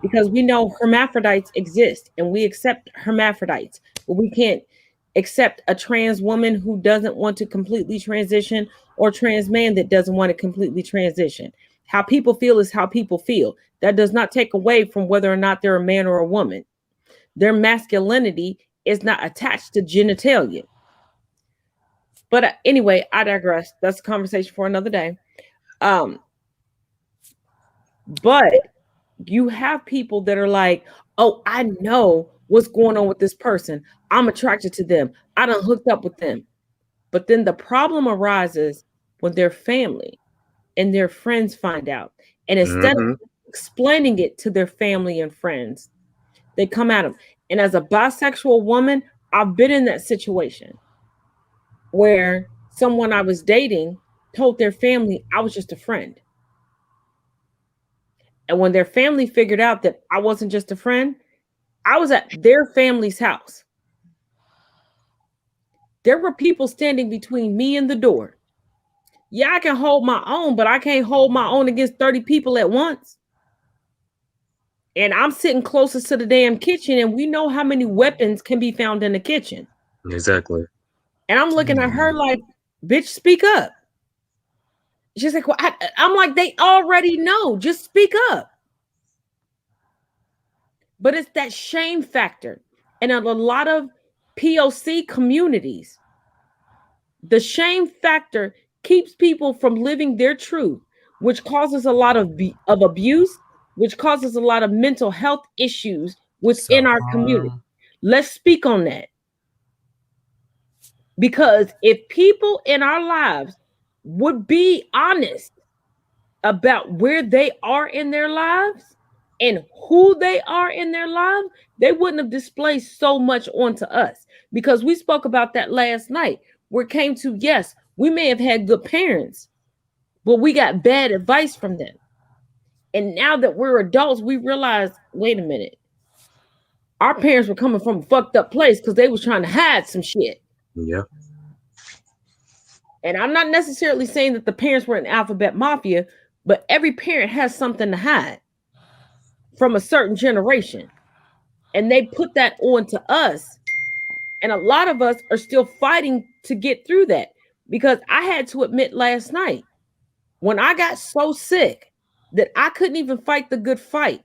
Because we know hermaphrodites exist and we accept hermaphrodites, but we can't accept a trans woman who doesn't want to completely transition, or trans man that doesn't want to completely transition. How people feel is how people feel. That does not take away from whether or not they're a man or a woman. Their masculinity is not attached to genitalia. But anyway, I digress. That's a conversation for another day. But you have people that are like, oh, I know what's going on with this person. I'm attracted to them. I done hooked up with them. But then the problem arises when their family and their friends find out. And instead of explaining it to their family and friends, they come at them. And as a bisexual woman, I've been in that situation where someone I was dating told their family I was just a friend. And when their family figured out that I wasn't just a friend, I was at their family's house. There were people standing between me and the door. Yeah, I can hold my own, but I can't hold my own against 30 people at once. And I'm sitting closest to the damn kitchen, and we know how many weapons can be found in the kitchen. Exactly. And I'm looking at her like, bitch, speak up. She's like, well, I'm like, they already know. Just speak up. But it's that shame factor. And in a lot of POC communities, the shame factor keeps people from living their truth, which causes a lot of abuse, which causes a lot of mental health issues within our community. Let's speak on that. Because if people in our lives would be honest about where they are in their lives and who they are in their lives, they wouldn't have displayed so much onto us. Because we spoke about that last night, where it came to, yes, we may have had good parents, but we got bad advice from them. And now that we're adults, we realize, wait a minute, our parents were coming from a fucked up place because they was trying to hide some shit. Yeah. And I'm not necessarily saying that the parents were an alphabet mafia, but every parent has something to hide from a certain generation. And they put that on to us. And a lot of us are still fighting to get through that. Because I had to admit last night, when I got so sick that I couldn't even fight the good fight.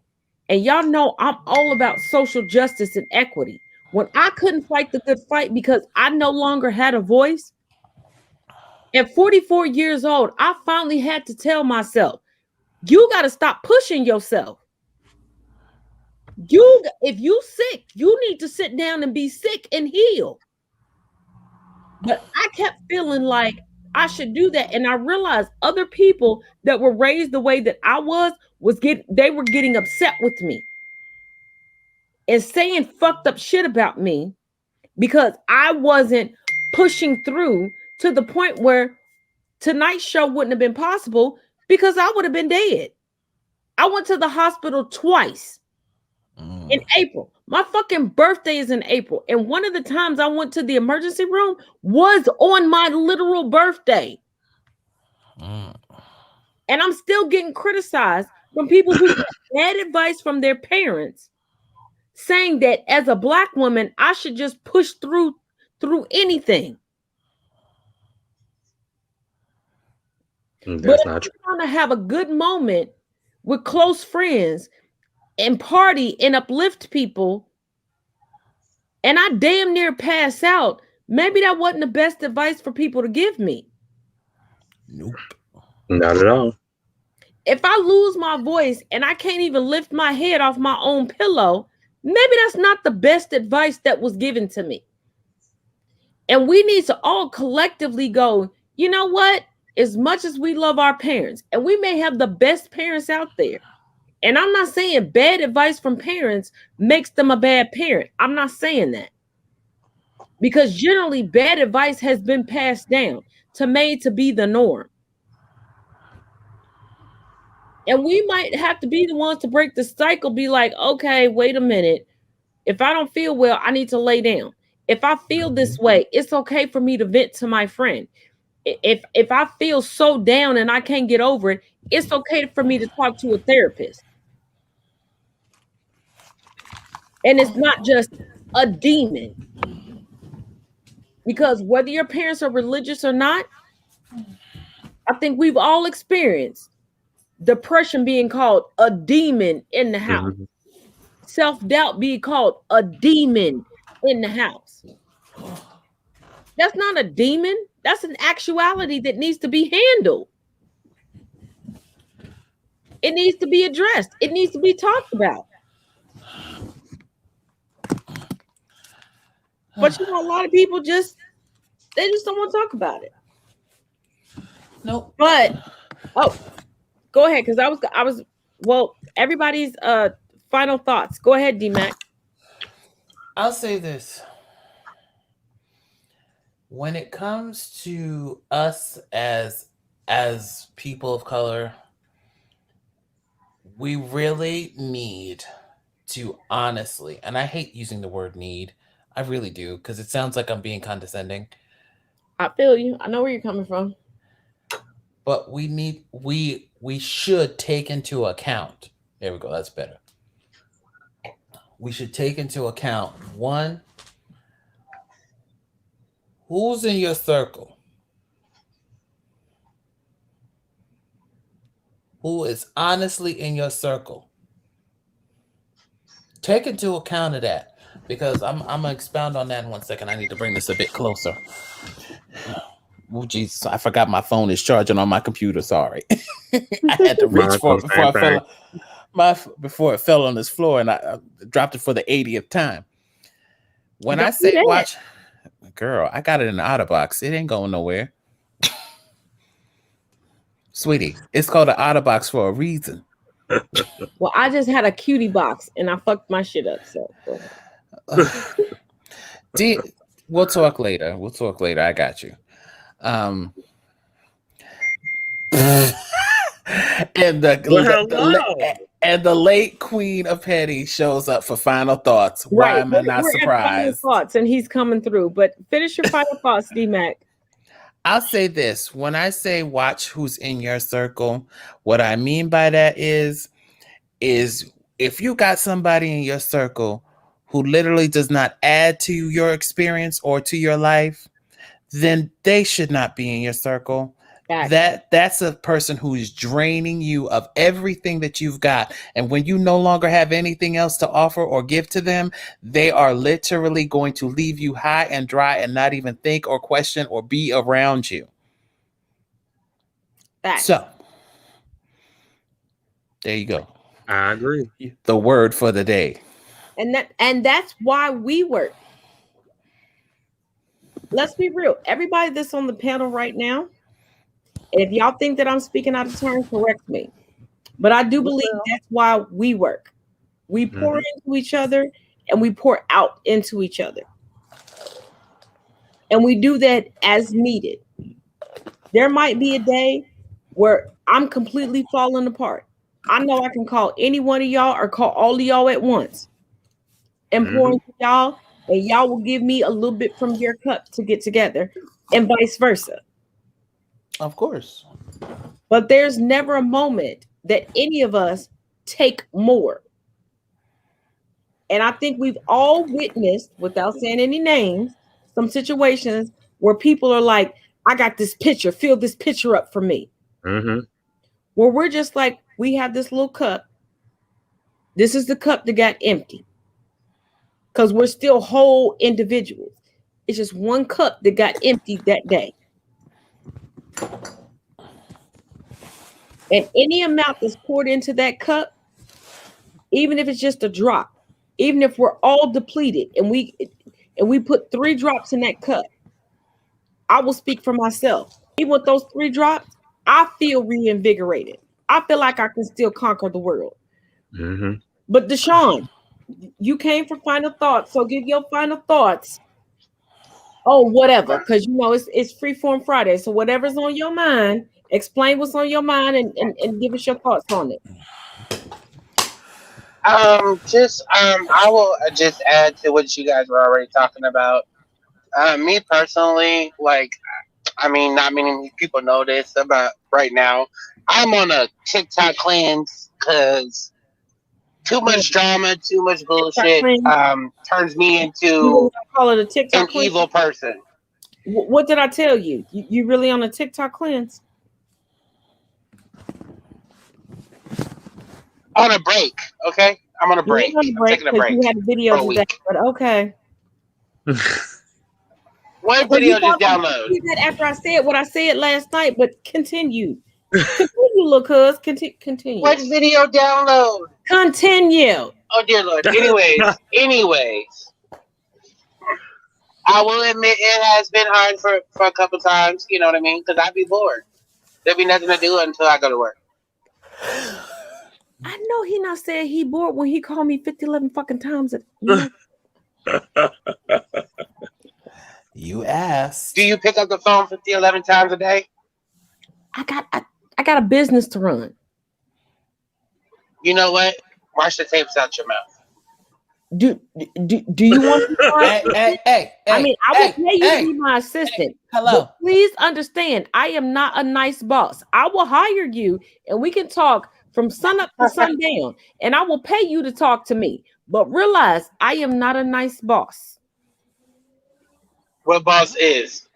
And y'all know I'm all about social justice and equity. When I couldn't fight the good fight because I no longer had a voice, at 44 years old, I finally had to tell myself, you got to stop pushing yourself. If you sick, you need to sit down and be sick and heal. But I kept feeling like I should do that. And I realized other people that were raised the way that I they were getting upset with me and saying fucked up shit about me because I wasn't pushing through to the point where tonight's show wouldn't have been possible because I would have been dead. I went to the hospital twice in April. My fucking birthday is in April. And one of the times I went to the emergency room was on my literal birthday. And I'm still getting criticized from people who get bad advice from their parents, saying that as a Black woman, I should just push through anything. That's not if true. you're trying to have a good moment with close friends and party and uplift people, and I damn near pass out, maybe that wasn't the best advice for people to give me. Nope. Not at all. If I lose my voice and I can't even lift my head off my own pillow, maybe that's not the best advice that was given to me. And we need to all collectively go, you know what? As much as we love our parents, and we may have the best parents out there, and I'm not saying bad advice from parents makes them a bad parent. I'm not saying that. Because generally bad advice has been passed down to be the norm. And we might have to be the ones to break the cycle, be like, okay, wait a minute. If I don't feel well, I need to lay down. If I feel this way, it's okay for me to vent to my friend. If I feel so down and I can't get over it, it's okay for me to talk to a therapist. And it's not just a demon. Because whether your parents are religious or not, I think we've all experienced depression being called a demon in the house. Mhm. Self-doubt being called a demon in the house. That's not a demon. That's an actuality that needs to be handled. It needs to be addressed. It needs to be talked about. But you know, a lot of people they just don't want to talk about it. Nope. But go ahead, because I was well, everybody's final thoughts. Go ahead, D-Mac. I'll say this. When it comes to us as people of color, we really need to honestly, and I hate using the word need, I really do, because it sounds like I'm being condescending. I feel you. I know where you're coming from. But we should take into account. There we go, that's better. We should take into account, one, who's in your circle? Who is honestly in your circle? Take into account of that, because I'm gonna expound on that in 1 second. I need to bring this a bit closer. Oh Jesus, I forgot my phone is charging on my computer. Sorry. I had to reach for it before it fell on this floor, and I dropped it for the 80th time. When I say watch, girl, I got it in the OtterBox. It ain't going nowhere. Sweetie, it's called an OtterBox for a reason. Well, I just had a cutie box and I fucked my shit up. So we'll talk later. I got you. And the late Queen of Petty shows up for final thoughts. Why am I not surprised? Final thoughts, and he's coming through. But finish your final thoughts, D-Mac. I'll say this. When I say watch who's in your circle, what I mean by that is if you got somebody in your circle who literally does not add to your experience or to your life, then they should not be in your circle. That's a person who is draining you of everything that you've got. And when you no longer have anything else to offer or give to them, they are literally going to leave you high and dry and not even think or question or be around you. So there you go. I agree. The word for the day. And that's why we work. Let's be real. Everybody that's on the panel right now, if y'all think that I'm speaking out of turn, correct me. But I do believe that's why we work. We pour into each other and we pour out into each other. And we do that as needed. There might be a day where I'm completely falling apart. I know I can call any one of y'all or call all of y'all at once. and pour into y'all, and y'all will give me a little bit from your cup to get together, and vice versa. Of course. But there's never a moment that any of us take more. And I think we've all witnessed, without saying any names, some situations where people are like, I got this picture, fill this picture up for me. Mm-hmm. Where we're just like, we have this little cup. This is the cup that got empty. Because we're still whole individuals. It's just one cup that got emptied that day. And any amount that's poured into that cup, even if it's just a drop, even if we're all depleted and we put 3 drops in that cup, I will speak for myself. Even with those 3 drops, I feel reinvigorated. I feel like I can still conquer the world. Mm-hmm. But Deshaun, you came for final thoughts, so give your final thoughts. Oh, whatever, because it's Freeform Friday, so whatever's on your mind, explain what's on your mind and give us your thoughts on it. I will just add to what you guys were already talking about. Me personally, not many people know this about right now. I'm on a TikTok cleanse because too much drama, too much bullshit, turns me into call it a TikTok an cleanse? evil person. What did I tell you? You really on a TikTok cleanse? On a break, okay? I'm on a break. You're on a break, I'm taking a break. you had videos for a of that, week. but okay. One video just download. That after I said what I said last night, but continue. Continue, little cuz. Continue. What video download? Continue. Oh dear Lord. Anyways. I will admit it has been hard for a couple times, you know what I mean? Because I'd be bored. There'd be nothing to do until I go to work. I know he not saying he bored when he called me 11 fucking times. You asked. Do you pick up the phone 11 times a day? I got a business to run. You know what? Wash the tapes out your mouth. Do you want to be hey, I mean, I will pay you to be my assistant. Hello. But please understand, I am not a nice boss. I will hire you and we can talk from sun up to sundown, and I will pay you to talk to me. But realize I am not a nice boss. What boss is?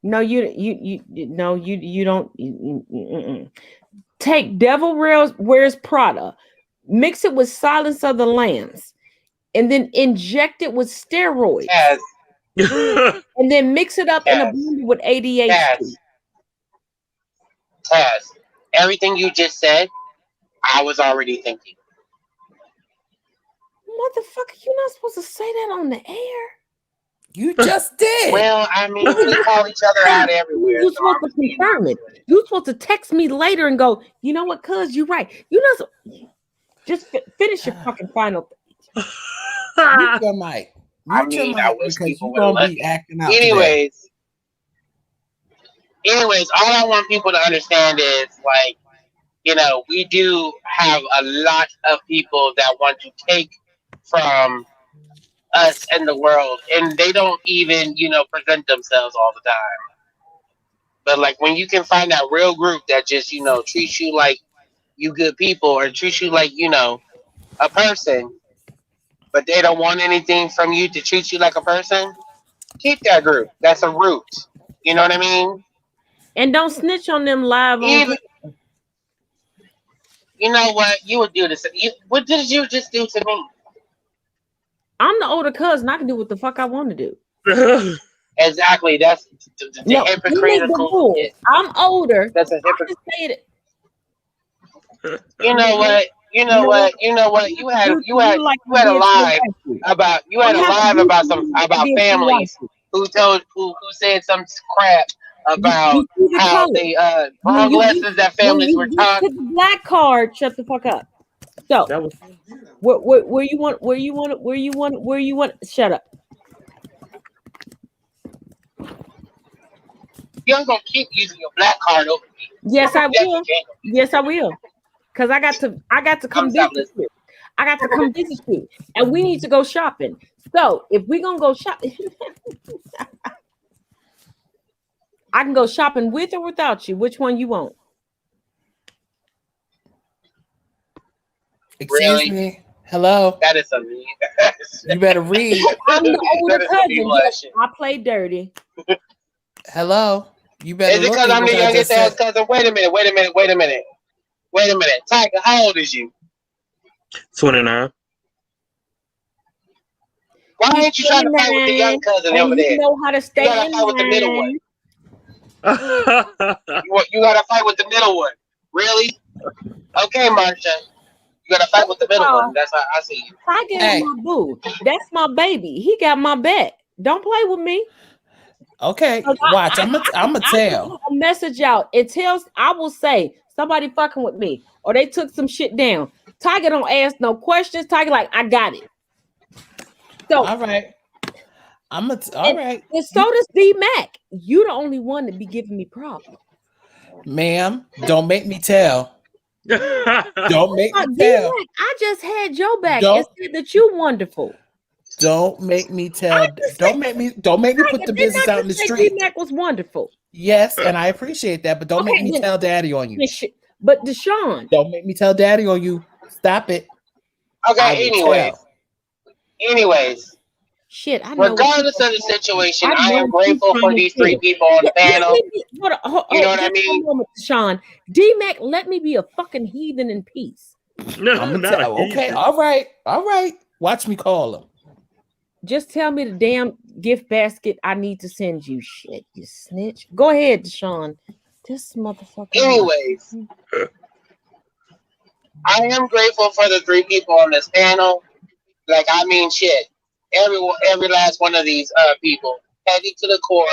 No, you don't. Take Devil Wears Prada, mix it with Silence of the Lambs, and then inject it with steroids. Yes. And then mix it up in a blender with ADHD. Taz, everything you just said, I was already thinking. Motherfucker, you're not supposed to say that on the air. You just did. Well, I mean, we call each other out everywhere. You're supposed to confirm it. You're supposed to text me later and go, you know what, cuz, you're right. You know, just finish your fucking final. Mute your mic. Mute your mic because you're going to be acting out Anyways, all I want people to understand is, we do have a lot of people that want to take from us and the world, and they don't even, present themselves all the time. But when you can find that real group that just, treats you like you good people or treats you like, a person, but they don't want anything from you to treat you like a person, keep that group. That's a root. You know what I mean? And don't snitch on them live on. You know what? You would do this. What did you just do to me? I'm the older cousin. I can do what the fuck I want to do. Exactly. That's the hypocritical. I'm older. That's a hypocrite. You know what? You had a live about families who said some crap about how they wrong lessons that families were taught. The black card. Shut the fuck up. So where you want shut up. You ain't gonna keep using your black card over me. Yes, I will. Yes, I will. Because I got to come visit you. I got to come visit you, and we need to go shopping. So if we're gonna go shopping, I can go shopping with or without you. Which one you want? Excuse Really? me. Hello. That is a mean. You better read. I'm the older That is some mean cousin. Yes, shit. I play dirty. Hello. You better Is it look because at I'm what the I youngest just ass said. cousin? Wait a minute. Tiger, how old is you? 29. Why He's ain't you trying to fight with the young 29, cousin and over he there? know how to You stay gotta in fight with the middle one. line. You gotta fight with the middle one. Really? Okay, Marsha. You gotta fight with the middle one. That's how I see you. Tiger Hey. is my boo. That's my baby. He got my back. Don't play with me. Okay, watch. I'm gonna tell. Put a message out. It tells. I will say somebody fucking with me, or they took some shit down. Tiger don't ask no questions. Tiger like, I got it. So All right. All right. And so does D Mac. You the only one that be giving me problems. Ma'am, don't make me tell. Don't make me D tell. Mac, I just had your back and Don't- said that you wonderful. Don't make me tell. Don't make me put the business out in the street. D Mac was wonderful. Yes, and I appreciate that, but don't make me tell daddy on you. But Deshaun, Don't make me tell daddy on you. Stop it. Okay, anyways. Shit, I know. Regardless of the situation, I am grateful for these three people on the panel. You know what I mean? Deshaun, D Mac, let me be a fucking heathen in peace. Okay, all right. Watch me call him. Just tell me the damn gift basket I need to send you. Shit, you snitch. Go ahead, Deshaun. This motherfucker. Anyways, I am grateful for the three people on this panel. Like, I mean, shit. Every last one of these people, petty to the core,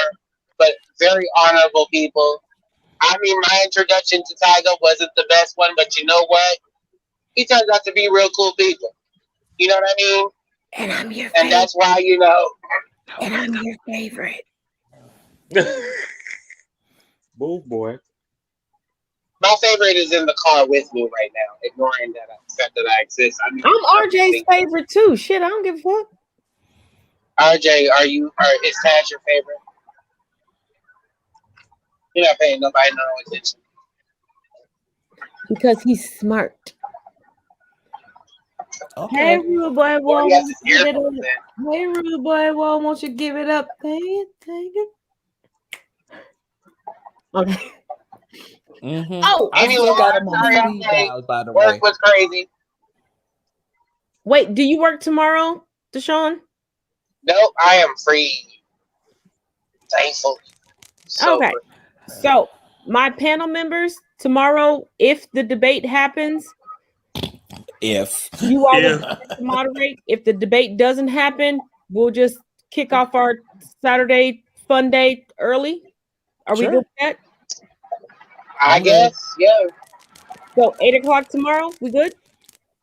but very honorable people. I mean, my introduction to Tiger wasn't the best one, but you know what? He turns out to be real cool people. You know what I mean? And I'm your favorite. And that's why, you know. And I'm your favorite. Move, boy. My favorite is in the car with me right now, ignoring that fact that I exist. I mean, I'm RJ's favorite too. Shit, I don't give a fuck. RJ, is Taz your favorite? You're not paying nobody no attention. Because he's smart. Okay. Hey, rude boy, Or he has his earphones in. Hey, rude boy, won't you give it up? Take it. Okay. Mm-hmm. Oh, I anyway, still got him on sorry, speed okay. dial, by the way. Work was crazy. wait, do you work tomorrow, Deshaun? Nope, I am free. Thankful. So Okay. free. So, my panel members, tomorrow, if the debate happens, If you all will moderate. If the debate doesn't happen, we'll just kick off our Saturday fun day early. Are we good with that? I guess, yeah. So 8:00 tomorrow, we good?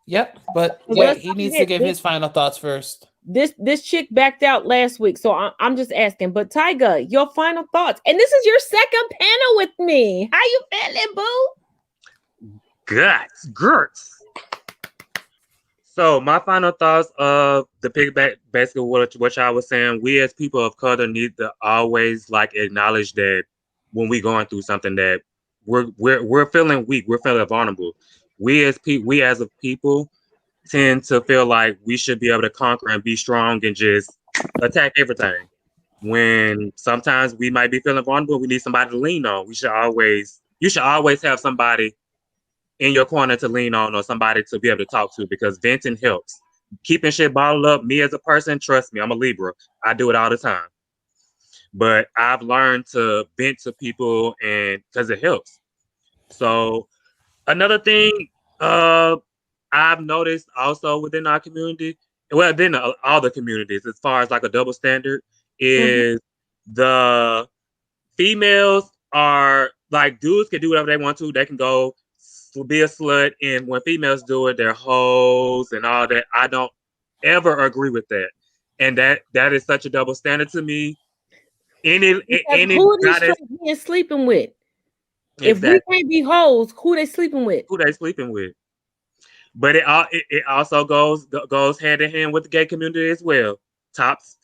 Yep, but Well, wait, let's he not needs to forget give this. his final thoughts first. This chick backed out last week, so I'm just asking. But Tyga, your final thoughts, and this is your second panel with me. How you feeling, boo? Guts. So my final thoughts of the piggyback, basically what y'all was saying. We as people of color need to always like acknowledge that when we going through something that we're feeling weak, we're feeling vulnerable. We as a people tend to feel like we should be able to conquer and be strong and just attack everything. When sometimes we might be feeling vulnerable, we need somebody to lean on. You should always have somebody in your corner to lean on or somebody to be able to talk to, because venting helps. Keeping shit bottled up, me as a person, trust me, I'm a Libra. I do it all the time. But I've learned to vent to people and because it helps. So another thing I've noticed also within our community, well, within all the communities, as far as like a double standard, is the females are like, dudes can do whatever they want to. They can go be a slut, and when females do it, they're hoes and all that. I don't ever agree with that, and that is such a double standard to me. Who are these men sleeping with? Exactly. If we can't be hoes, who they sleeping with? Who they sleeping with? But it also goes hand in hand with the gay community as well. Tops,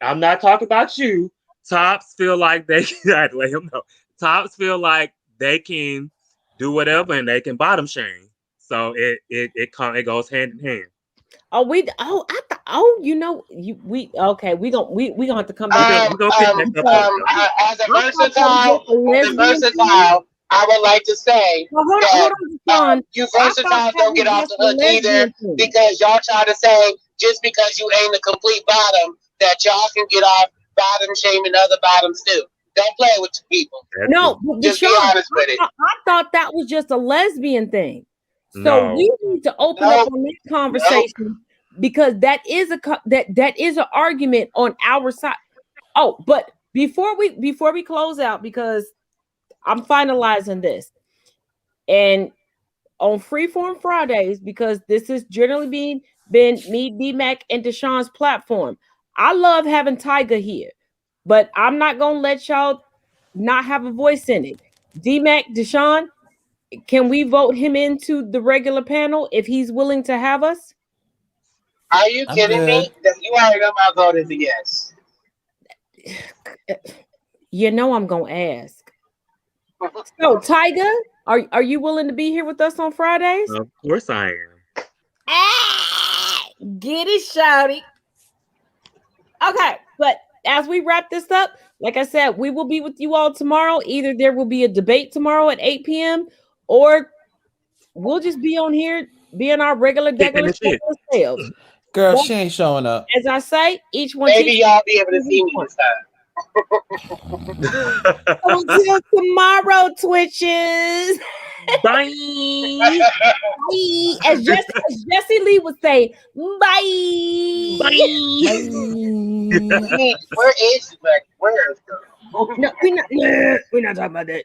I'm not talking about you. Tops feel like they I had to let him know. Tops feel like they can do whatever and they can bottom shame. So it goes hand in hand. I thought, we okay, we gonna have to come back. We gonna pick back up on it. As a I thought that was just a lesbian thing. I would like to say Well, hold that on, Sean. you I thought versatiles that don't was get off just the a hook either lesbian thing. because y'all try to say just because you ain't a complete bottom that y'all can get off bottom shaming other bottoms too. Don't play with the people. No, Just be Deshaun, honest with it. I thought that was just a lesbian thing. So No. we need to open up on this conversation because that is that is an argument on our side. Oh, but before we close out, because I'm finalizing this, and on Freeform Fridays, because this is generally been me, D-Mac, and Deshaun's platform. I love having Tyga here, but I'm not gonna let y'all not have a voice in it. D-Mac, Deshaun, can we vote him into the regular panel if he's willing to have us? Are you I'm kidding me? good. You already know my vote is a yes. You know I'm gonna ask. So, Tyga, are you willing to be here with us on Fridays? Of course I am. Get it, shouty. Okay, but as we wrap this up, like I said, we will be with you all tomorrow. Either there will be a debate tomorrow at 8 p.m. or we'll just be on here being our regular selves. Girl, Well, she ain't showing up. as I say, each one. Maybe y'all be able to see me this time. Until tomorrow, Twitches. Bye. Bye. As Jesse Lee would say, bye. Bye. Where is she? Like, where is her? No, we're not talking about that.